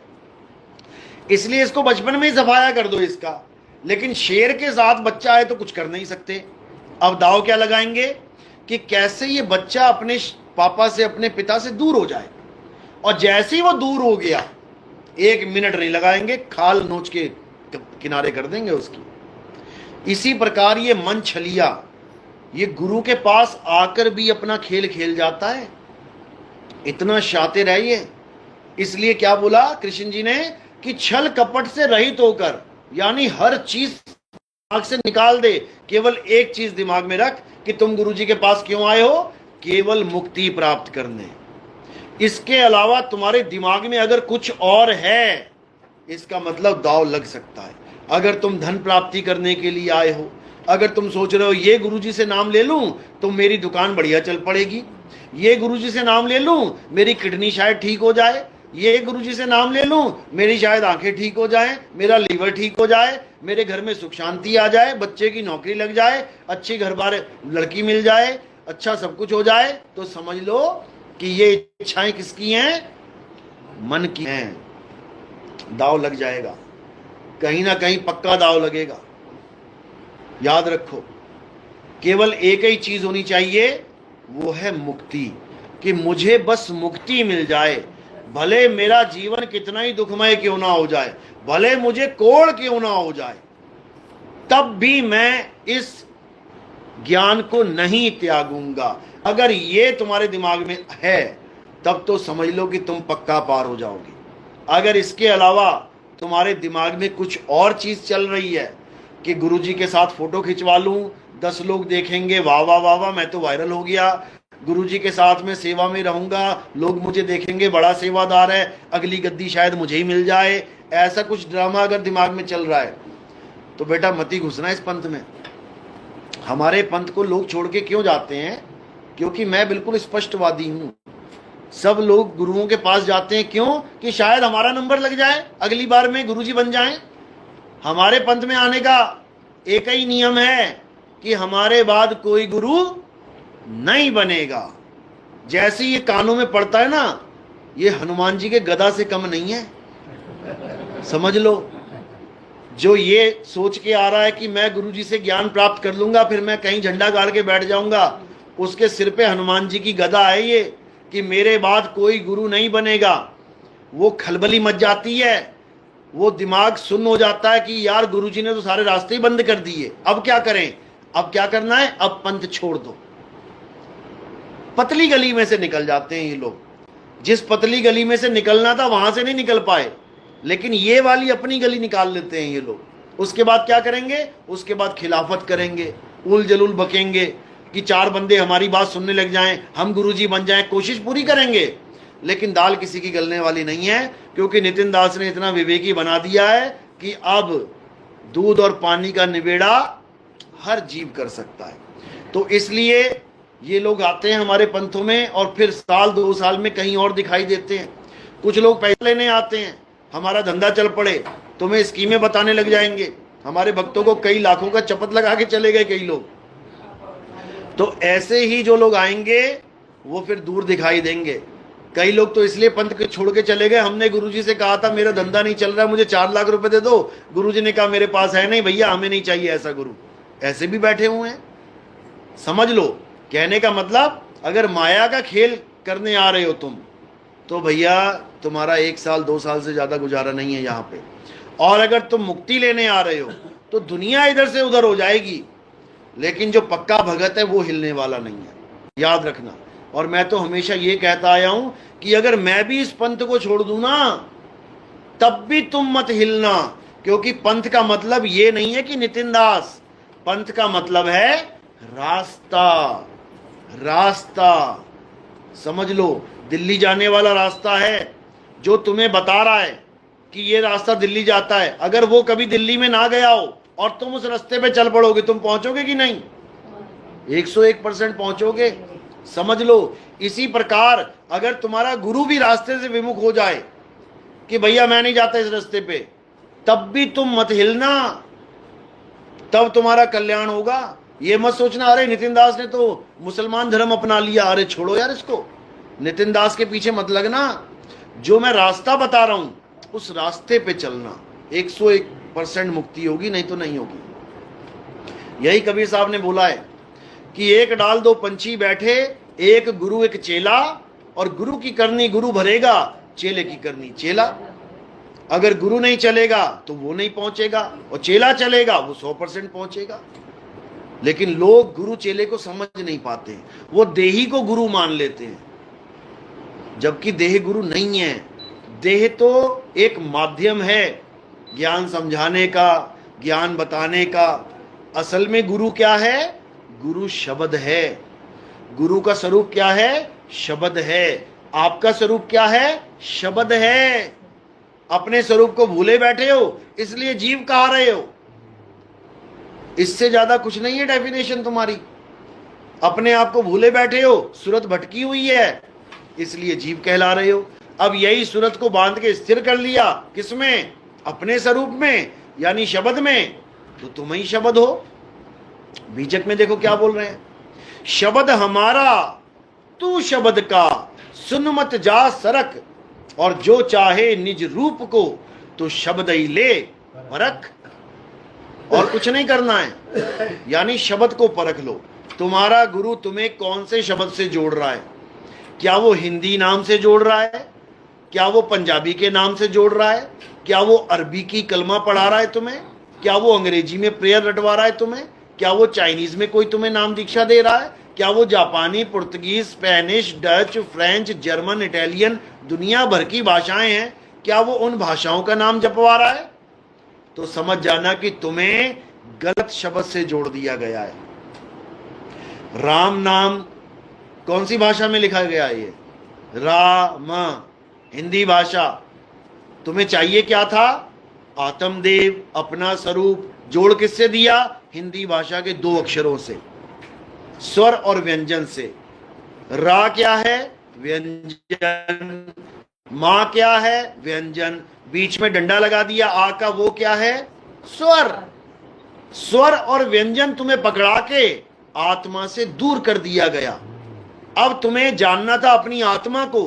इसलिए इसको बचपन में ही सफाया कर दो इसका। लेकिन शेर के साथ बच्चा है तो कुछ कर नहीं सकते। अब दाव क्या लगाएंगे कि कैसे ये बच्चा अपने पापा से, अपने पिता से दूर हो जाए। और जैसे ही वो दूर हो गया, 1 मिनट नहीं लगाएंगे, खाल नोच के किनारे कर देंगे उसकी। इसी प्रकार ये मन छलिया, ये गुरु के पास आकर भी अपना खेल खेल जाता है। इतना शातिर है ये। इसलिए क्या बोला कृष्ण जी ने कि छल कपट से रहित होकर, यानी हर चीज दिमाग से निकाल दे। केवल एक चीज दिमाग में रख कि तुम गुरुजी के पास क्यों आए हो? केवल मुक्ति प्राप्त करने। इसके अलावा तुम्हारे दिमाग में अगर कुछ और है, इसका मतलब दांव लग सकता है। अगर तुम धन प्राप्ति करने के लिए आए हो, अगर तुम सोच रहे हो ये गुरुजी से नाम ले लूं तो मेरी दुकान बढ़िया चल पड़ेगी, ये गुरुजी से नाम ले लूं मेरी किडनी शायद ठीक हो जाए, ये गुरुजी से नाम ले लूं मेरी शायद आंखें ठीक हो जाए, मेरा लीवर ठीक हो जाए, मेरे घर में सुख शांति आ जाए, बच्चे की नौकरी लग जाए, अच्छी घर बार लड़की मिल जाए, अच्छा सब कुछ हो जाए, तो समझ लो कि ये इच्छाएं किसकी हैं? मन की हैं। दाव लग जाएगा, कहीं ना कहीं पक्का दाव लगेगा। याद रखो, केवल एक ही चीज होनी चाहिए, वो है मुक्ति। कि मुझे बस मुक्ति मिल जाए, भले मेरा जीवन कितना ही दुखमय क्यों ना हो जाए, भले मुझे कोढ़ क्यों ना हो जाए, तब भी मैं इस ज्ञान को नहीं त्यागूंगा। अगर ये तुम्हारे दिमाग में है तब तो समझ लो कि तुम पक्का पार हो जाओगे। अगर इसके अलावा तुम्हारे दिमाग में कुछ और चीज चल रही है कि गुरुजी के साथ फोटो खिंचवा लूं, 10 लोग देखेंगे, वाह वाह वाह वाह मैं तो वायरल हो गया, गुरुजी के साथ में सेवा में रहूंगा, लोग मुझे देखेंगे बड़ा सेवादार है, अगली गद्दी शायद मुझे ही मिल जाए, ऐसा कुछ ड्रामा अगर दिमाग में चल रहा है तो बेटा मत ही घुसना इस पंथ में। हमारे पंथ को लोग छोड़ के क्यों जाते हैं? क्योंकि मैं बिल्कुल स्पष्टवादी हूं। सब लोग गुरुओं के पास जाते हैं क्यों? कि शायद हमारा नंबर लग जाए, अगली बार में गुरुजी बन जाएं। हमारे पंथ में आने का एक ही नियम है कि हमारे बाद कोई गुरु नहीं बनेगा। जैसे ये कानों में पड़ता है ना, ये हनुमान जी के गदा से कम नहीं है, समझ लो। जो ये सोच के आ रहा है कि मैं गुरुजी से ज्ञान प्राप्त कर लूंगा फिर मैं कहीं झंडा गाड़ के बैठ जाऊंगा, उसके सिर पे हनुमान जी की गदा है ये कि मेरे बाद कोई गुरु नहीं बनेगा। वो खलबली मच जाती है, वो दिमाग सुन्न हो जाता है कि यार गुरुजी ने तो सारे रास्ते ही बंद कर दिए, अब क्या करें? अब क्या करना है? अब पंथ छोड़ दो। पतली गली में से निकल जाते हैं ये लोग। जिस पतली गली में से निकलना था वहां से नहीं निकल पाए, लेकिन ये वाली अपनी गली निकाल लेते हैं ये लोग। उसके बाद क्या करेंगे? उसके बाद खिलाफत करेंगे, उल जलूल बकेंगे, कि 4 बंदे हमारी बात सुनने लग जाएं, हम गुरुजी बन जाएं, कोशिश पूरी करेंगे, लेकिन दाल किसी की गलने वाली नहीं है, क्योंकि नितिन दास ने इतना विवेकी बना दिया है कि अब दूध और पानी का निबेड़ा हर जीव कर सकता है। तो इसलिए ये लोग आते हैं हमारे पंथों में और फिर साल 2 साल में कहीं और दिखाई देते हैं। कुछ लोग पैसे लेने आते हैं, हमारा धंधा चल पड़े, तुम्हें स्कीमें बताने लग जाएंगे। हमारे भक्तों को कई लाखों का चपत लगा के चले गए कई लोग। तो ऐसे ही जो लोग आएंगे वो फिर दूर दिखाई देंगे। कई लोग तो इसलिए पंथ के छोड़ के चले गए, हमने गुरुजी से कहा था मेरा धंधा नहीं चल रहा, मुझे 4 लाख रुपए दे दो, गुरुजी ने कहा मेरे पास है नहीं भैया, हमें नहीं चाहिए ऐसा गुरु। ऐसे भी बैठे हुए हैं, समझ लो। कहने का मतलब, अगर माया का खेल करने आ रहे हो तुम, तो भैया तुम्हारा 1 साल 2 साल से ज्यादा गुजारा नहीं है यहाँ पे। और अगर तुम मुक्ति लेने आ रहे हो तो दुनिया इधर से उधर हो जाएगी, लेकिन जो पक्का भगत है वो हिलने वाला नहीं है, याद रखना। और मैं तो हमेशा ये कहता आया हूं कि अगर मैं भी इस पंथ को छोड़ दूं ना, तब भी तुम मत हिलना, क्योंकि पंथ का मतलब ये नहीं है कि नितिन दास, पंथ का मतलब है रास्ता। रास्ता समझ लो, दिल्ली जाने वाला रास्ता है जो तुम्हें बता रहा है कि ये रास्ता दिल्ली जाता है। अगर वो कभी दिल्ली में ना गया हो और तुम उस रास्ते पे चल पड़ोगे, तुम पहुंचोगे कि नहीं? 101% पहुंचोगे, समझ लो। इसी प्रकार अगर तुम्हारा गुरु भी रास्ते से विमुख हो जाए कि भैया मैं नहीं जाता इस रास्ते पे, तब भी तुम मत हिलना, तब तुम्हारा कल्याण होगा। ये मत सोचना अरे नितिन दास ने तो मुसलमान धर्म अपना लिया, अरे छोड़ो यार इसको, नितिन दास के पीछे मत लगना। जो मैं रास्ता बता रहा हूं उस रास्ते पे चलना, 101% मुक्ति होगी, नहीं तो नहीं होगी। यही कबीर साहब ने बोला है कि एक डाल 2 पंछी बैठे, एक गुरु एक चेला, और गुरु की करनी गुरु भरेगा, चेले की करनी चेला। अगर गुरु नहीं चलेगा तो वो नहीं पहुंचेगा, और चेला चलेगा वो 100% पहुंचेगा। लेकिन लोग गुरु चेले को समझ नहीं पाते, वो देही को गुरु मान लेते हैं, जबकि देह गुरु नहीं है। देह तो एक माध्यम है ज्ञान समझाने का, ज्ञान बताने का। असल में गुरु क्या है? गुरु शब्द है। गुरु का स्वरूप क्या है? शब्द है। आपका स्वरूप क्या है? शब्द है। अपने स्वरूप को भूले बैठे हो, इसलिए जीव कहा रहे हो। इससे ज्यादा कुछ नहीं है डेफिनेशन तुम्हारी। अपने आप को भूले बैठे हो, सूरत भटकी हुई है, इसलिए जीव कहला रहे हो। अब यही सूरत को बांध के स्थिर कर लिया, किसमें? अपने स्वरूप में, यानी शब्द में, तो तुम ही शब्द हो। बीजक में देखो क्या बोल रहे हैं, शब्द हमारा तू शब्द का, सुन मत जा सरक, और जो चाहे निज रूप को, तो शब्द ही ले परख। और कुछ नहीं करना है, यानी शब्द को परख लो। तुम्हारा गुरु तुम्हें कौन से शब्द से जोड़ रहा है? क्या वो हिंदी नाम से जोड़ रहा है? क्या वो पंजाबी के नाम से जोड़ रहा है? क्या वो अरबी की कलमा पढ़ा रहा है तुम्हें? क्या वो अंग्रेजी में प्रेयर रटवा रहा है तुम्हें? क्या वो चाइनीज में कोई तुम्हें नाम दीक्षा दे रहा है? क्या वो जापानी, Portuguese, Spanish, Dutch, French, German, Italian, दुनिया भर की भाषाएं हैं, क्या वो उन भाषाओं का नाम जपवा रहा है? तो समझ जाना कि तुम्हें गलत शब्द से जोड़ दिया गया है। राम नाम कौन सी भाषा में लिखा गया है? ये राम, हिंदी भाषा। तुम्हें चाहिए क्या था? आत्मदेव, अपना स्वरूप। जोड़ किससे दिया? हिंदी भाषा के 2 अक्षरों से, स्वर और व्यंजन से। रा क्या है? व्यंजन। मां क्या है? व्यंजन। बीच में डंडा लगा दिया आ का, वो क्या है? स्वर। स्वर और व्यंजन तुम्हें पकड़ा के आत्मा से दूर कर दिया गया। अब तुम्हें जानना था अपनी आत्मा को।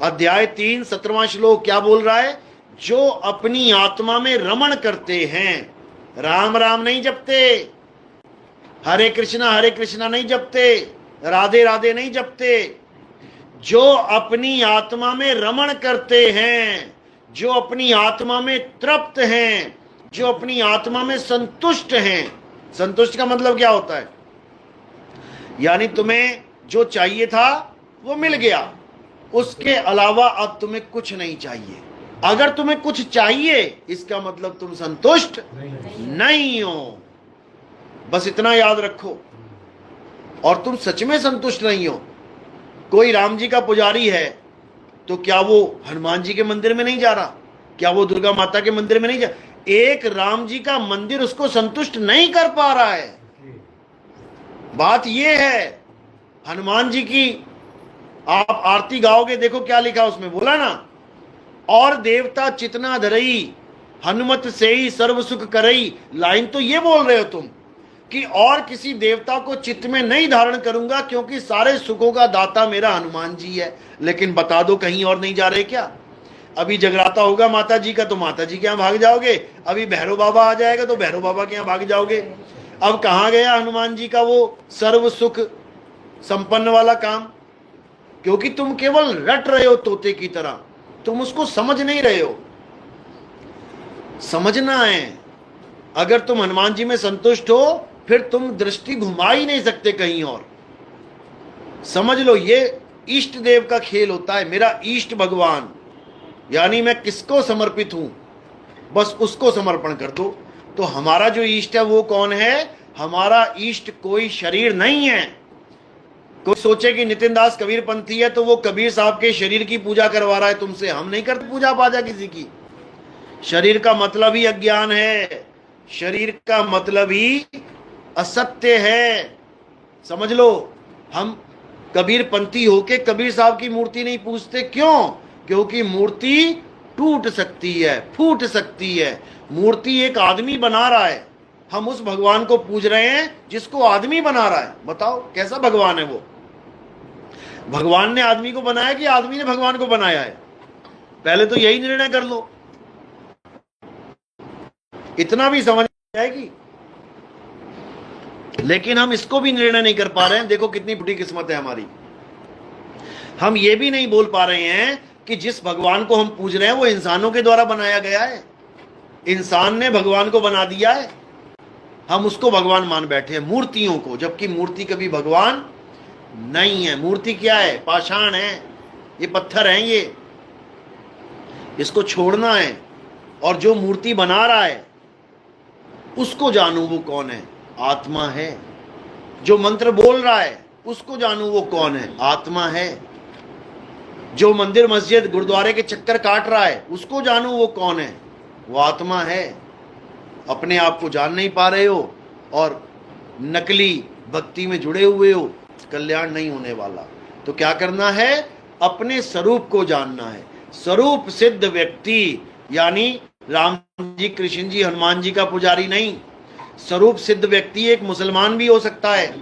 अध्याय 3 17वां श्लोक क्या बोल रहा है? जो अपनी आत्मा में रमण करते हैं, राम राम नहीं जपते, हरे कृष्णा नहीं जपते, राधे राधे नहीं जपते, जो अपनी आत्मा में रमण करते हैं, जो अपनी आत्मा में तृप्त हैं, जो अपनी आत्मा में संतुष्ट हैं। संतुष्ट का मतलब क्या होता है? यानी तुम्हें जो चाहिए था वो मिल गया, उसके अलावा अब तुम्हें कुछ नहीं चाहिए। अगर तुम्हें कुछ चाहिए, इसका मतलब तुम संतुष्ट नहीं हो। बस इतना याद रखो। और तुम सच में संतुष्ट नहीं हो, कोई राम जी का पुजारी है तो क्या वो हनुमान जी के मंदिर में नहीं जा रहा? क्या वो दुर्गा माता के मंदिर में नहीं जा? एक राम जी का मंदिर उसको संतुष्ट नहीं कर पा रहा है। बात ये है, हनुमान जी की आप आरती गाओगे, देखो क्या लिखा उसमें, बोला ना, और देवता चितना धरई हनुमत से ही सर्व सुख करई। लाइन तो ये बोल रहे हो तुम कि और किसी देवता को चित्त में नहीं धारण करूंगा क्योंकि सारे सुखों का दाता मेरा हनुमान जी है। लेकिन बता दो, कहीं और नहीं जा रहे क्या? अभी जगराता होगा माता जी का तो माता जी के यहाँ भाग जाओगे, अभी भैरव बाबा आ जाएगा तो भैरव बाबा के यहाँ भाग जाओगे। अब कहाँ गया हनुमान जी का वो सर्व सुख संपन्न वाला काम? क्योंकि तुम केवल रट रहे हो तोते की तरह, तुम उसको समझ नहीं रहे हो। समझना है, अगर तुम हनुमान जी में संतुष्ट हो फिर तुम दृष्टि घुमा ही नहीं सकते कहीं और। समझ लो, ये इष्ट देव का खेल होता है। मेरा इष्ट भगवान, यानी मैं किसको समर्पित हूं, बस उसको समर्पण कर दो। तो हमारा जो इष्ट है वो कौन है? हमारा इष्ट कोई शरीर नहीं है। कोई सोचे कि नितिन दास कबीर पंथी है तो वो कबीर साहब के शरीर की पूजा करवा रहा है तुमसे। हम नहीं करते पूजा पाजा किसी की। शरीर का मतलब ही अज्ञान है, शरीर का मतलब ही असत्य है, समझ लो। हम कबीर पंथी होके कबीर साहब की मूर्ति नहीं पूजते। क्यों? क्योंकि मूर्ति टूट सकती है, फूट सकती है। मूर्ति एक आदमी बना रहा है, हम उस भगवान को पूज रहे हैं जिसको आदमी बना रहा है। बताओ कैसा भगवान है वो? भगवान ने आदमी को बनाया कि आदमी ने भगवान को बनाया है? पहले तो यही निर्णय कर लो। इतना भी समझ आएगी। लेकिन हम इसको भी निर्णय नहीं कर पा रहे हैं। देखो कितनी बुरी किस्मत है हमारी। हम ये भी नहीं बोल पा रहे हैं कि जिस भगवान को हम पूज रहे हैं वो इंसानों के द्वारा बनाया गया है, इंसान ने भगवान को बना दिया है। हम उसको भगवान मान बैठे हैं, मूर्तियों को, जबकि मूर्ति कभी भगवान नहीं है। मूर्ति क्या है? पाषाण है, ये पत्थर है, ये इसको छोड़ना है। और जो मूर्ति बना रहा है उसको जानू वो कौन है? आत्मा है। जो मंत्र बोल रहा है उसको जानू वो कौन है? आत्मा है। जो मंदिर मस्जिद गुरुद्वारे के चक्कर काट रहा है उसको जानू वो कौन है? वो आत्मा है। अपने आप को जान नहीं पा रहे हो और नकली भक्ति में जुड़े हुए हो, कल्याण नहीं होने वाला। तो क्या करना है? अपने स्वरूप को जानना है। स्वरूप सिद्ध व्यक्ति, यानी राम जी, कृष्ण जी, हनुमान जी का पुजारी नहीं। स्वरूप सिद्ध व्यक्ति एक मुसलमान भी हो सकता है,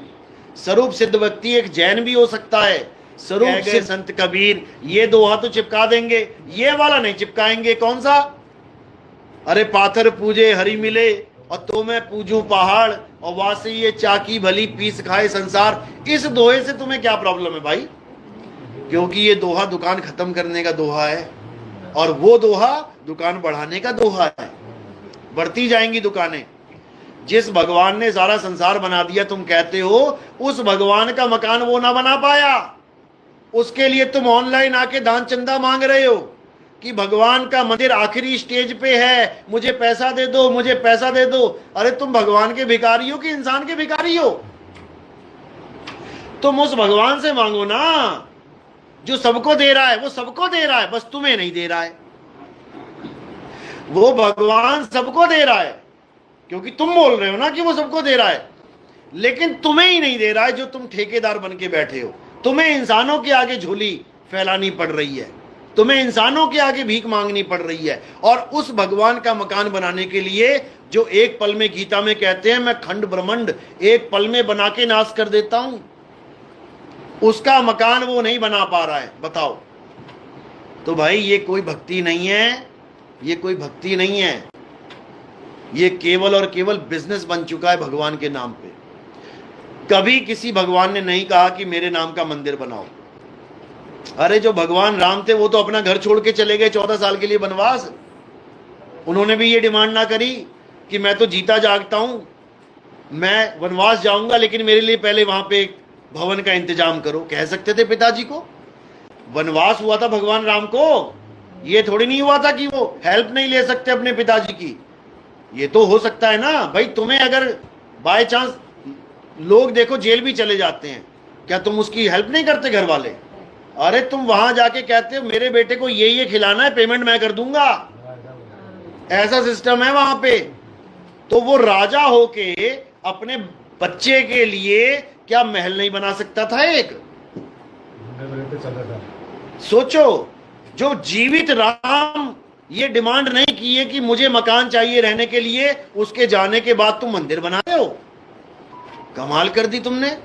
स्वरूप सिद्ध व्यक्ति एक जैन भी हो सकता है। स्वरूप सिद्ध संत कबीर ये दोहा तो चिपका देंगे, ये वाला नहीं चिपकाएंगे। कौन सा? अरे पाथर पूजे हरि मिले और तो मैं पूजू पहाड़ और वासे ये चाकी भली पीस खाए संसार। इस दोहे से तुम्हें क्या प्रॉब्लम है भाई? क्योंकि ये दोहा दुकान खत्म करने का दोहा है और वो दोहा दुकान बढ़ाने का दोहा है। बढ़ती जाएंगी दुकानें। जिस भगवान ने सारा संसार बना दिया, तुम कहते हो उस भगवान का मकान वो ना बना पाया, उसके लिए तुम ऑनलाइन आके दान चंदा मांग रहे हो कि भगवान का मंदिर आखिरी स्टेज पे है, मुझे पैसा दे दो, मुझे पैसा दे दो। अरे तुम भगवान के भिखारी हो कि इंसान के भिखारी हो? तुम उस भगवान से मांगो ना जो सबको दे रहा है। वो सबको दे रहा है, बस तुम्हें नहीं दे रहा है। वो भगवान सबको दे रहा है क्योंकि तुम बोल रहे हो ना कि वो सबको दे रहा है, लेकिन तुम्हें ही नहीं दे रहा है जो तुम ठेकेदार बन के बैठे हो। तुम्हें इंसानों के आगे झोली फैलानी पड़ रही है, तुम्हें इंसानों के आगे भीख मांगनी पड़ रही है। और उस भगवान का मकान बनाने के लिए जो एक पल में, गीता में कहते हैं मैं खंड ब्रह्मांड एक पल में बना के नाश कर देता हूं, उसका मकान वो नहीं बना पा रहा है। बताओ। तो भाई ये कोई भक्ति नहीं है, ये कोई भक्ति नहीं है, ये केवल और केवल बिजनेस बन चुका है भगवान के नाम पे। कभी किसी भगवान ने नहीं कहा कि मेरे नाम का मंदिर बनाओ। अरे जो भगवान राम थे वो तो अपना घर छोड़ के चले गए 14 साल के लिए वनवास। उन्होंने भी ये डिमांड ना करी कि मैं तो जीता जागता हूं, मैं वनवास जाऊंगा लेकिन मेरे लिए पहले वहां पे एक भवन का इंतजाम करो। कह सकते थे पिताजी को। वनवास हुआ था भगवान राम को, ये थोड़ी नहीं हुआ था कि वो हेल्प नहीं ले सकते अपने पिताजी की। ये तो हो सकता है ना भाई, तुम्हें अगर बाय चांस लोग देखो जेल भी चले जाते हैं, क्या तुम उसकी हेल्प नहीं करते घर वाले? अरे तुम वहां जाके कहते हो मेरे बेटे को ये खिलाना है, पेमेंट मैं कर दूंगा, ऐसा सिस्टम है वहां पे। तो वो राजा होके अपने बच्चे के लिए क्या महल नहीं बना सकता था? एक सोचो, जो जीवित राम ये डिमांड नहीं की है कि मुझे मकान चाहिए रहने के लिए, उसके जाने के बाद तुम मंदिर बना रहे हो। कमाल कर दी तुमने।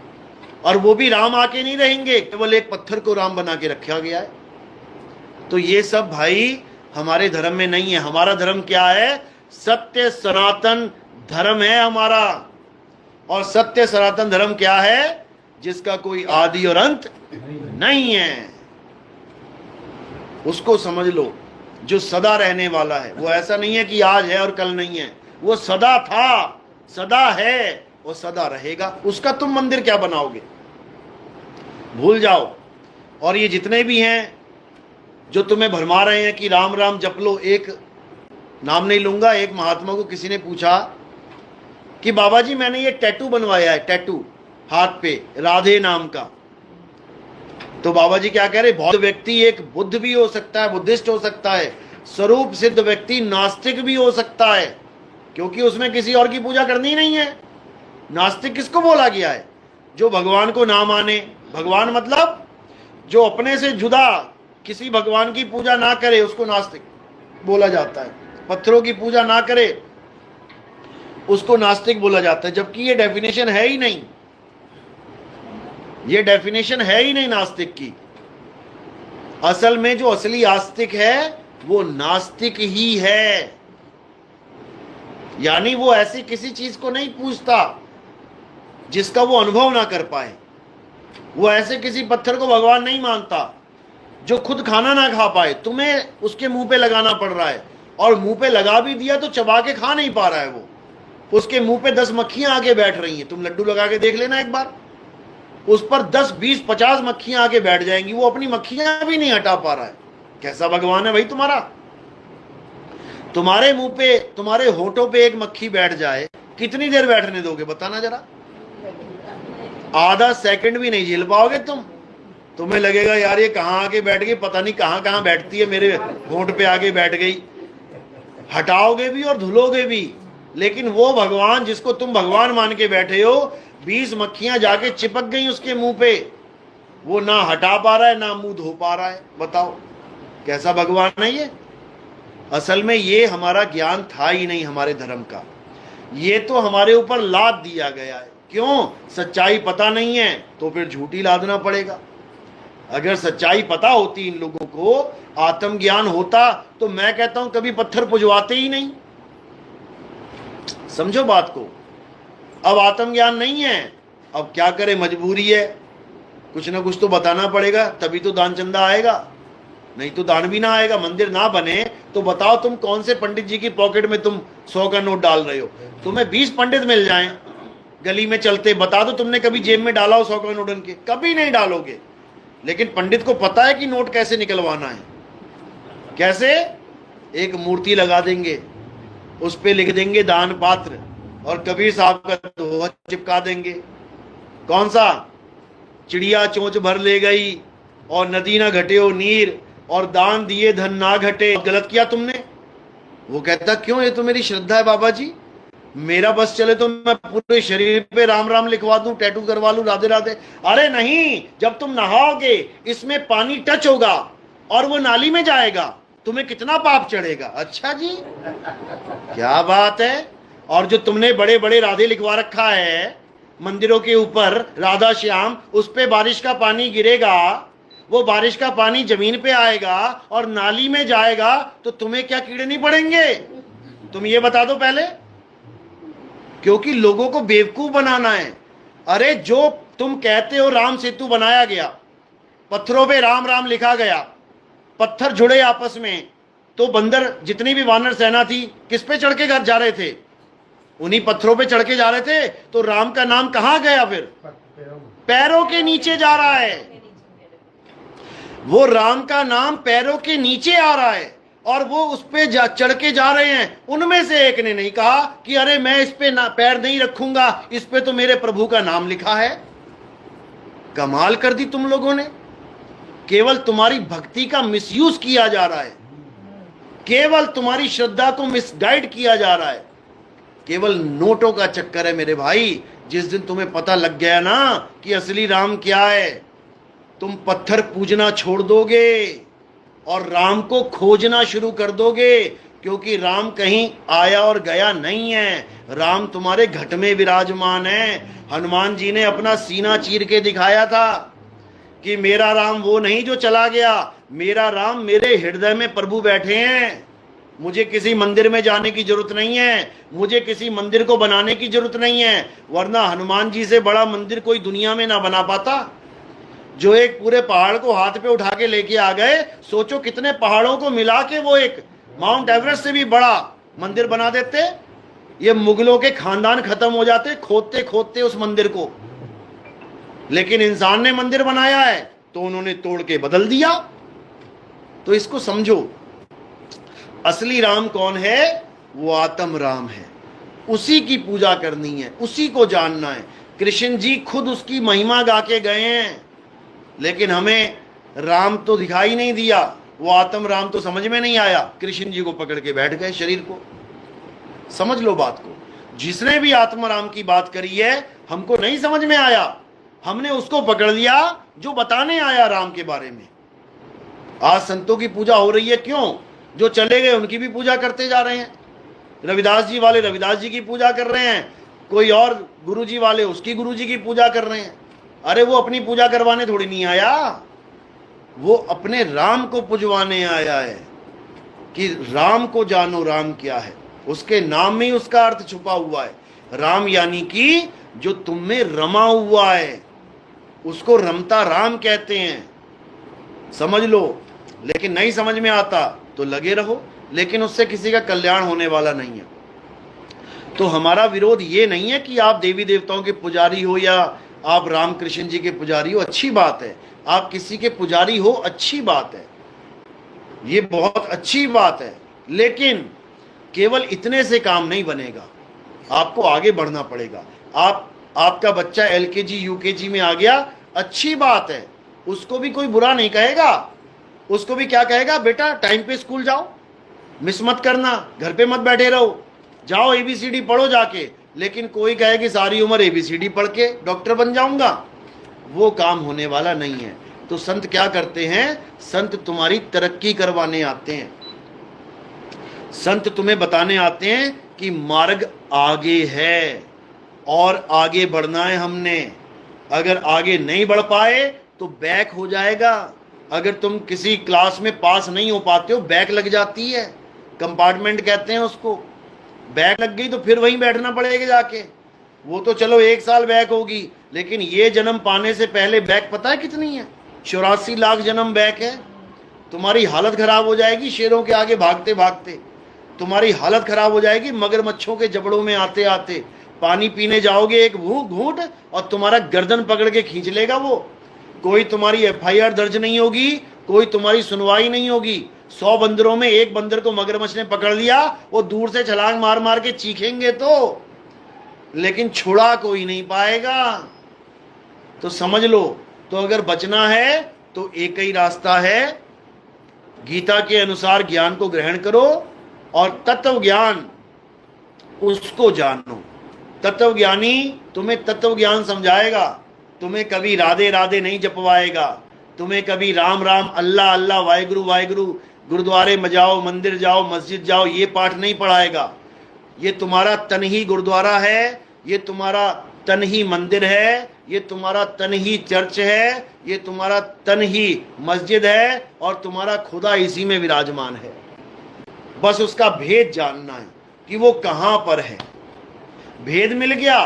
और वो भी राम आके नहीं रहेंगे, केवल एक पत्थर को राम बना के रखा गया है। तो ये सब भाई हमारे धर्म में नहीं है। हमारा धर्म क्या है? सत्य सनातन धर्म है हमारा। और सत्य सनातन धर्म क्या है? जिसका कोई आदि और अंत नहीं है। उसको समझ लो, जो सदा रहने वाला है। वो ऐसा नहीं है कि आज है और कल नहीं है, वो सदा था, सदा है और सदा रहेगा। उसका तुम मंदिर क्या बनाओगे? भूल जाओ। और ये जितने भी हैं जो तुम्हें भरमा रहे हैं कि राम राम जप लो, एक नाम नहीं लूंगा, एक महात्मा को किसी ने पूछा कि बाबा जी मैंने ये टैटू बनवाया है, टैटू हाथ पे राधे नाम का। तो बाबा जी क्या कह रहे? बौद्ध व्यक्ति एक बुद्ध भी हो सकता है, बुद्धिस्ट हो सकता है, स्वरूप सिद्ध व्यक्ति नास्तिक भी हो सकता है, क्योंकि उसमें किसी और की पूजा करनी नहीं है। नास्तिक किसको बोला गया है? जो भगवान को ना माने। भगवान मतलब जो अपने से जुदा किसी भगवान की पूजा ना करे, उसको नास्तिक बोला जाता है। पत्थरों की पूजा ना करे, उसको नास्तिक बोला जाता है। जबकि ये डेफिनेशन है ही नहीं, ये डेफिनेशन है ही नहीं नास्तिक की। असल में जो असली आस्तिक है वो नास्तिक ही है। यानी वो ऐसी किसी चीज को नहीं पूछता जिसका वो अनुभव ना कर पाए। वो ऐसे किसी पत्थर को भगवान नहीं मानता जो खुद खाना ना खा पाए। तुम्हें उसके मुंह पे लगाना पड़ रहा है, और मुंह पे लगा भी दिया तो चबा के खा नहीं पा रहा है वो। उसके मुंह पे 10 मक्खियां आके बैठ रही हैं। तुम लड्डू लगा के देख लेना एक बार, उस पर 10, 20, 50 मक्खियां आके बैठ जाएंगी, वो अपनी मक्खियां भी नहीं हटा पा रहा है। कैसा भगवान है भाई तुम्हारा? तुम्हारे मुंह पे, तुम्हारे होठों पे एक मक्खी बैठ जाए, कितनी देर बैठने दोगे बताना जरा? आधा सेकंड भी नहीं झेल पाओगे तुम। तुम्हें लगेगा यार ये कहां आके बैठ गई, पता नहीं कहां कहां बैठती है, मेरे होंठ पे आके बैठ गई। हटाओगे भी और धुलोगे भी। लेकिन वो भगवान जिसको तुम भगवान मान के बैठे हो, 20 मक्खियां जाके चिपक गई उसके मुंह पे, वो ना हटा पा रहा है ना मुंह धो पा रहा है। बताओ कैसा भगवान है ये? असल में ये हमारा ज्ञान था ही नहीं हमारे धर्म का। ये तो हमारे ऊपर लाद दिया गया है। क्यों? सच्चाई पता नहीं है तो फिर झूठी लादना पड़ेगा। अगर सच्चाई पता होती इन लोगों को, आत्मज्ञान होता, तो मैं कहता हूं कभी पत्थर पुजवाते ही नहीं। समझो बात को। अब आत्मज्ञान नहीं है, अब क्या करें, मजबूरी है, कुछ ना कुछ तो बताना पड़ेगा, तभी तो दान चंदा आएगा, नहीं तो दान भी ना आएगा। मंदिर ना बने तो बताओ तुम कौन से पंडित जी की पॉकेट में तुम 100 का नोट डाल रहे हो? तुम्हें 20 पंडित मिल जाएं गली में चलते, बता दो तुमने कभी जेब में डाला हो 100 का नोट उनके? कभी नहीं डालोगे। लेकिन पंडित को पता है कि नोट कैसे निकलवाना है। कैसे? एक मूर्ति लगा देंगे, उस पे लिख देंगे दान पात्र, और कबीर साहब का दोहा चिपका देंगे। कौन सा? चिड़िया चोंच भर ले गई और नदी ना घटे हो नीर, और दान दिए धन ना घटे। गलत किया तुमने। वो कहता क्यों, ये तो मेरी श्रद्धा है बाबा जी, मेरा बस चले तो मैं पूरे शरीर पे राम राम लिखवा दूं, टैटू करवा लूं, राधे राधे। अरे नहीं, जब तुम नहाओगे इसमें पानी टच होगा और वो नाली में जाएगा, तुम्हें कितना पाप चढ़ेगा। अच्छा जी, क्या बात है। और जो तुमने बड़े बड़े राधे लिखवा रखा है मंदिरों के ऊपर, राधा श्याम, उस पे बारिश का पानी गिरेगा, वो बारिश का पानी जमीन पे आएगा और नाली में जाएगा, तो तुम्हें क्या कीड़े नहीं पड़ेंगे? तुम ये बता दो पहले। क्योंकि लोगों को बेवकूफ बनाना है। अरे जो तुम कहते हो राम सेतु बनाया गया, पत्थरों पे राम राम लिखा गया, पत्थर जुड़े आपस में, तो बंदर जितनी भी वानर सेना थी किस पे चढ़ के घर जा रहे थे? उन्हीं पत्थरों पे चढ़ के जा रहे थे। तो राम का नाम कहां गया फिर? पैरों के नीचे जा रहा है। वो राम का नाम पैरों के नीचे आ रहा है। और वो उस पे चढ़ के जा रहे हैं। उनमें से एक ने नहीं कहा कि अरे मैं इस पे ना पैर नहीं रखूंगा, इस पे तो मेरे प्रभु का नाम लिखा है। कमाल कर दी तुम लोगों ने। केवल तुम्हारी भक्ति का मिसयूज किया जा रहा है, केवल तुम्हारी श्रद्धा को मिसगाइड किया जा रहा है, केवल नोटों का चक्कर है मेरे भाई। जिस दिन तुम्हें पता लग गया ना कि असली राम क्या है, तुम पत्थर पूजना छोड़ दोगे और राम को खोजना शुरू कर दोगे, क्योंकि राम कहीं आया और गया नहीं है। राम तुम्हारे घट में विराजमान है। हनुमान जी ने अपना सीना चीर के दिखाया था कि मेरा राम वो नहीं जो चला गया, मेरा राम मेरे हृदय में प्रभु बैठे हैं। मुझे किसी मंदिर में जाने की जरूरत नहीं है, मुझे किसी मंदिर को बनाने की जरूरत नहीं है, वरना हनुमान जी से बड़ा मंदिर कोई दुनिया में ना बना पाता। जो एक पूरे पहाड़ को हाथ पे उठा के लेके आ गए, सोचो कितने पहाड़ों को मिला के वो एक माउंट एवरेस्ट से भी बड़ा मंदिर बना देते। ये मुगलों के खानदान खत्म हो जाते खोदते खोदते उस मंदिर को। लेकिन इंसान ने मंदिर बनाया है तो उन्होंने तोड़ के बदल दिया। तो इसको समझो, असली राम कौन है? वो आत्म राम है। उसी की पूजा करनी है, उसी को जानना है। कृष्ण जी खुद उसकी महिमा गा के गए हैं, लेकिन हमें राम तो दिखाई नहीं दिया, वो आत्म राम तो समझ में नहीं आया। कृष्ण जी को पकड़ के बैठ गए शरीर को। समझ लो बात को। जिसने भी आत्म राम की बात करी है, हमको नहीं समझ में आया, हमने उसको पकड़ लिया जो बताने आया राम के बारे में। आज संतों की पूजा हो रही है, क्यों? जो चले गए उनकी भी पूजा करते जा रहे हैं। रविदास जी वाले रविदास जी की पूजा कर रहे हैं, कोई और गुरु जी वाले उसकी गुरु जी की पूजा कर रहे हैं। अरे वो अपनी पूजा करवाने थोड़ी नहीं आया, वो अपने राम को पुजवाने आया है कि राम को जानो राम क्या है। उसके नाम में ही उसका अर्थ छुपा हुआ है। राम यानी कि जो तुम में रमा हुआ है, उसको रमता राम कहते हैं। समझ लो। लेकिन नहीं समझ में आता तो लगे रहो, लेकिन उससे किसी का कल्याण होने वाला नहीं है। तो हमारा विरोध ये नहीं है कि आप देवी देवताओं के पुजारी हो या आप राम कृष्ण जी के पुजारी हो, अच्छी बात है। आप किसी के पुजारी हो, अच्छी बात है, ये बहुत अच्छी बात है। लेकिन केवल इतने से काम नहीं बनेगा, आपको आगे बढ़ना पड़ेगा। आपका बच्चा LKG UKG में आ गया, अच्छी बात है, उसको भी कोई बुरा नहीं कहेगा। उसको भी क्या कहेगा, बेटा टाइम पे स्कूल जाओ, मिस मत करना, घर पे मत बैठे रहो, जाओ ABCD पढ़ो जाके। लेकिन कोई कहे कि सारी उम्र ABCD पढ़ के डॉक्टर बन जाऊंगा, वो काम होने वाला नहीं है। तो संत क्या करते हैं? संत तुम्हारी तरक्की करवाने आते हैं। संत तुम्हें बताने आते हैं कि मार्ग आगे है और आगे बढ़ना है हमने। अगर आगे नहीं बढ़ पाए तो बैक हो जाएगा। अगर तुम किसी क्लास में पास नहीं हो पाते हो, बैक लग जाती है, कंपार्टमेंट कहते हैं उसको। बैक लग गई तो फिर वहीं बैठना पड़ेगा जाके। वो तो चलो 1 साल बैक होगी, लेकिन ये जन्म पाने से पहले बैक पता है कितनी है? 84 लाख जन्म बैक है। तुम्हारी हालत खराब हो जाएगी शेरों के आगे भागते भागते, तुम्हारी हालत खराब हो जाएगी मगरमच्छों के जबड़ों में आते आते। पानी पीने जाओगे एक घूंट और तुम्हारा गर्दन पकड़ के खींच लेगा वो। कोई तुम्हारी FIR दर्ज नहीं होगी, कोई तुम्हारी सुनवाई नहीं होगी। 100 बंदरों में एक बंदर को मगरमच्छ ने पकड़ लिया, वो दूर से छलांग मार मार के चीखेंगे तो, लेकिन छुड़ा कोई नहीं पाएगा। तो समझ लो। तो अगर बचना है तो एक ही रास्ता है, गीता के अनुसार ज्ञान को ग्रहण करो और तत्व ज्ञान उसको जानो। तत्व ज्ञानी तुम्हें तत्व ज्ञान समझाएगा, तुम्हें कभी राधे राधे नहीं जपवाएगा, तुम्हें कभी राम राम अल्लाह अल्लाह वाहिगुरु वाहिगुरु गुरुद्वारे में जाओ, मंदिर जाओ, मस्जिद जाओ, ये पाठ नहीं पढ़ाएगा। ये तुम्हारा तन ही गुरुद्वारा है, ये तुम्हारा तन ही मंदिर है, ये तुम्हारा तन ही चर्च है, ये तुम्हारा तन ही मस्जिद है और तुम्हारा खुदा इसी में विराजमान है। बस उसका भेद जानना है कि वो कहाँ पर है। भेद मिल गया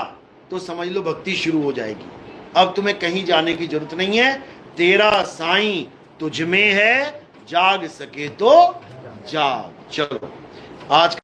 तो समझ लो भक्ति शुरू हो जाएगी। अब तुम्हें कहीं जाने की जरूरत नहीं है। तेरा साईं तुझ में है, जाग सके तो जाग। चलो आज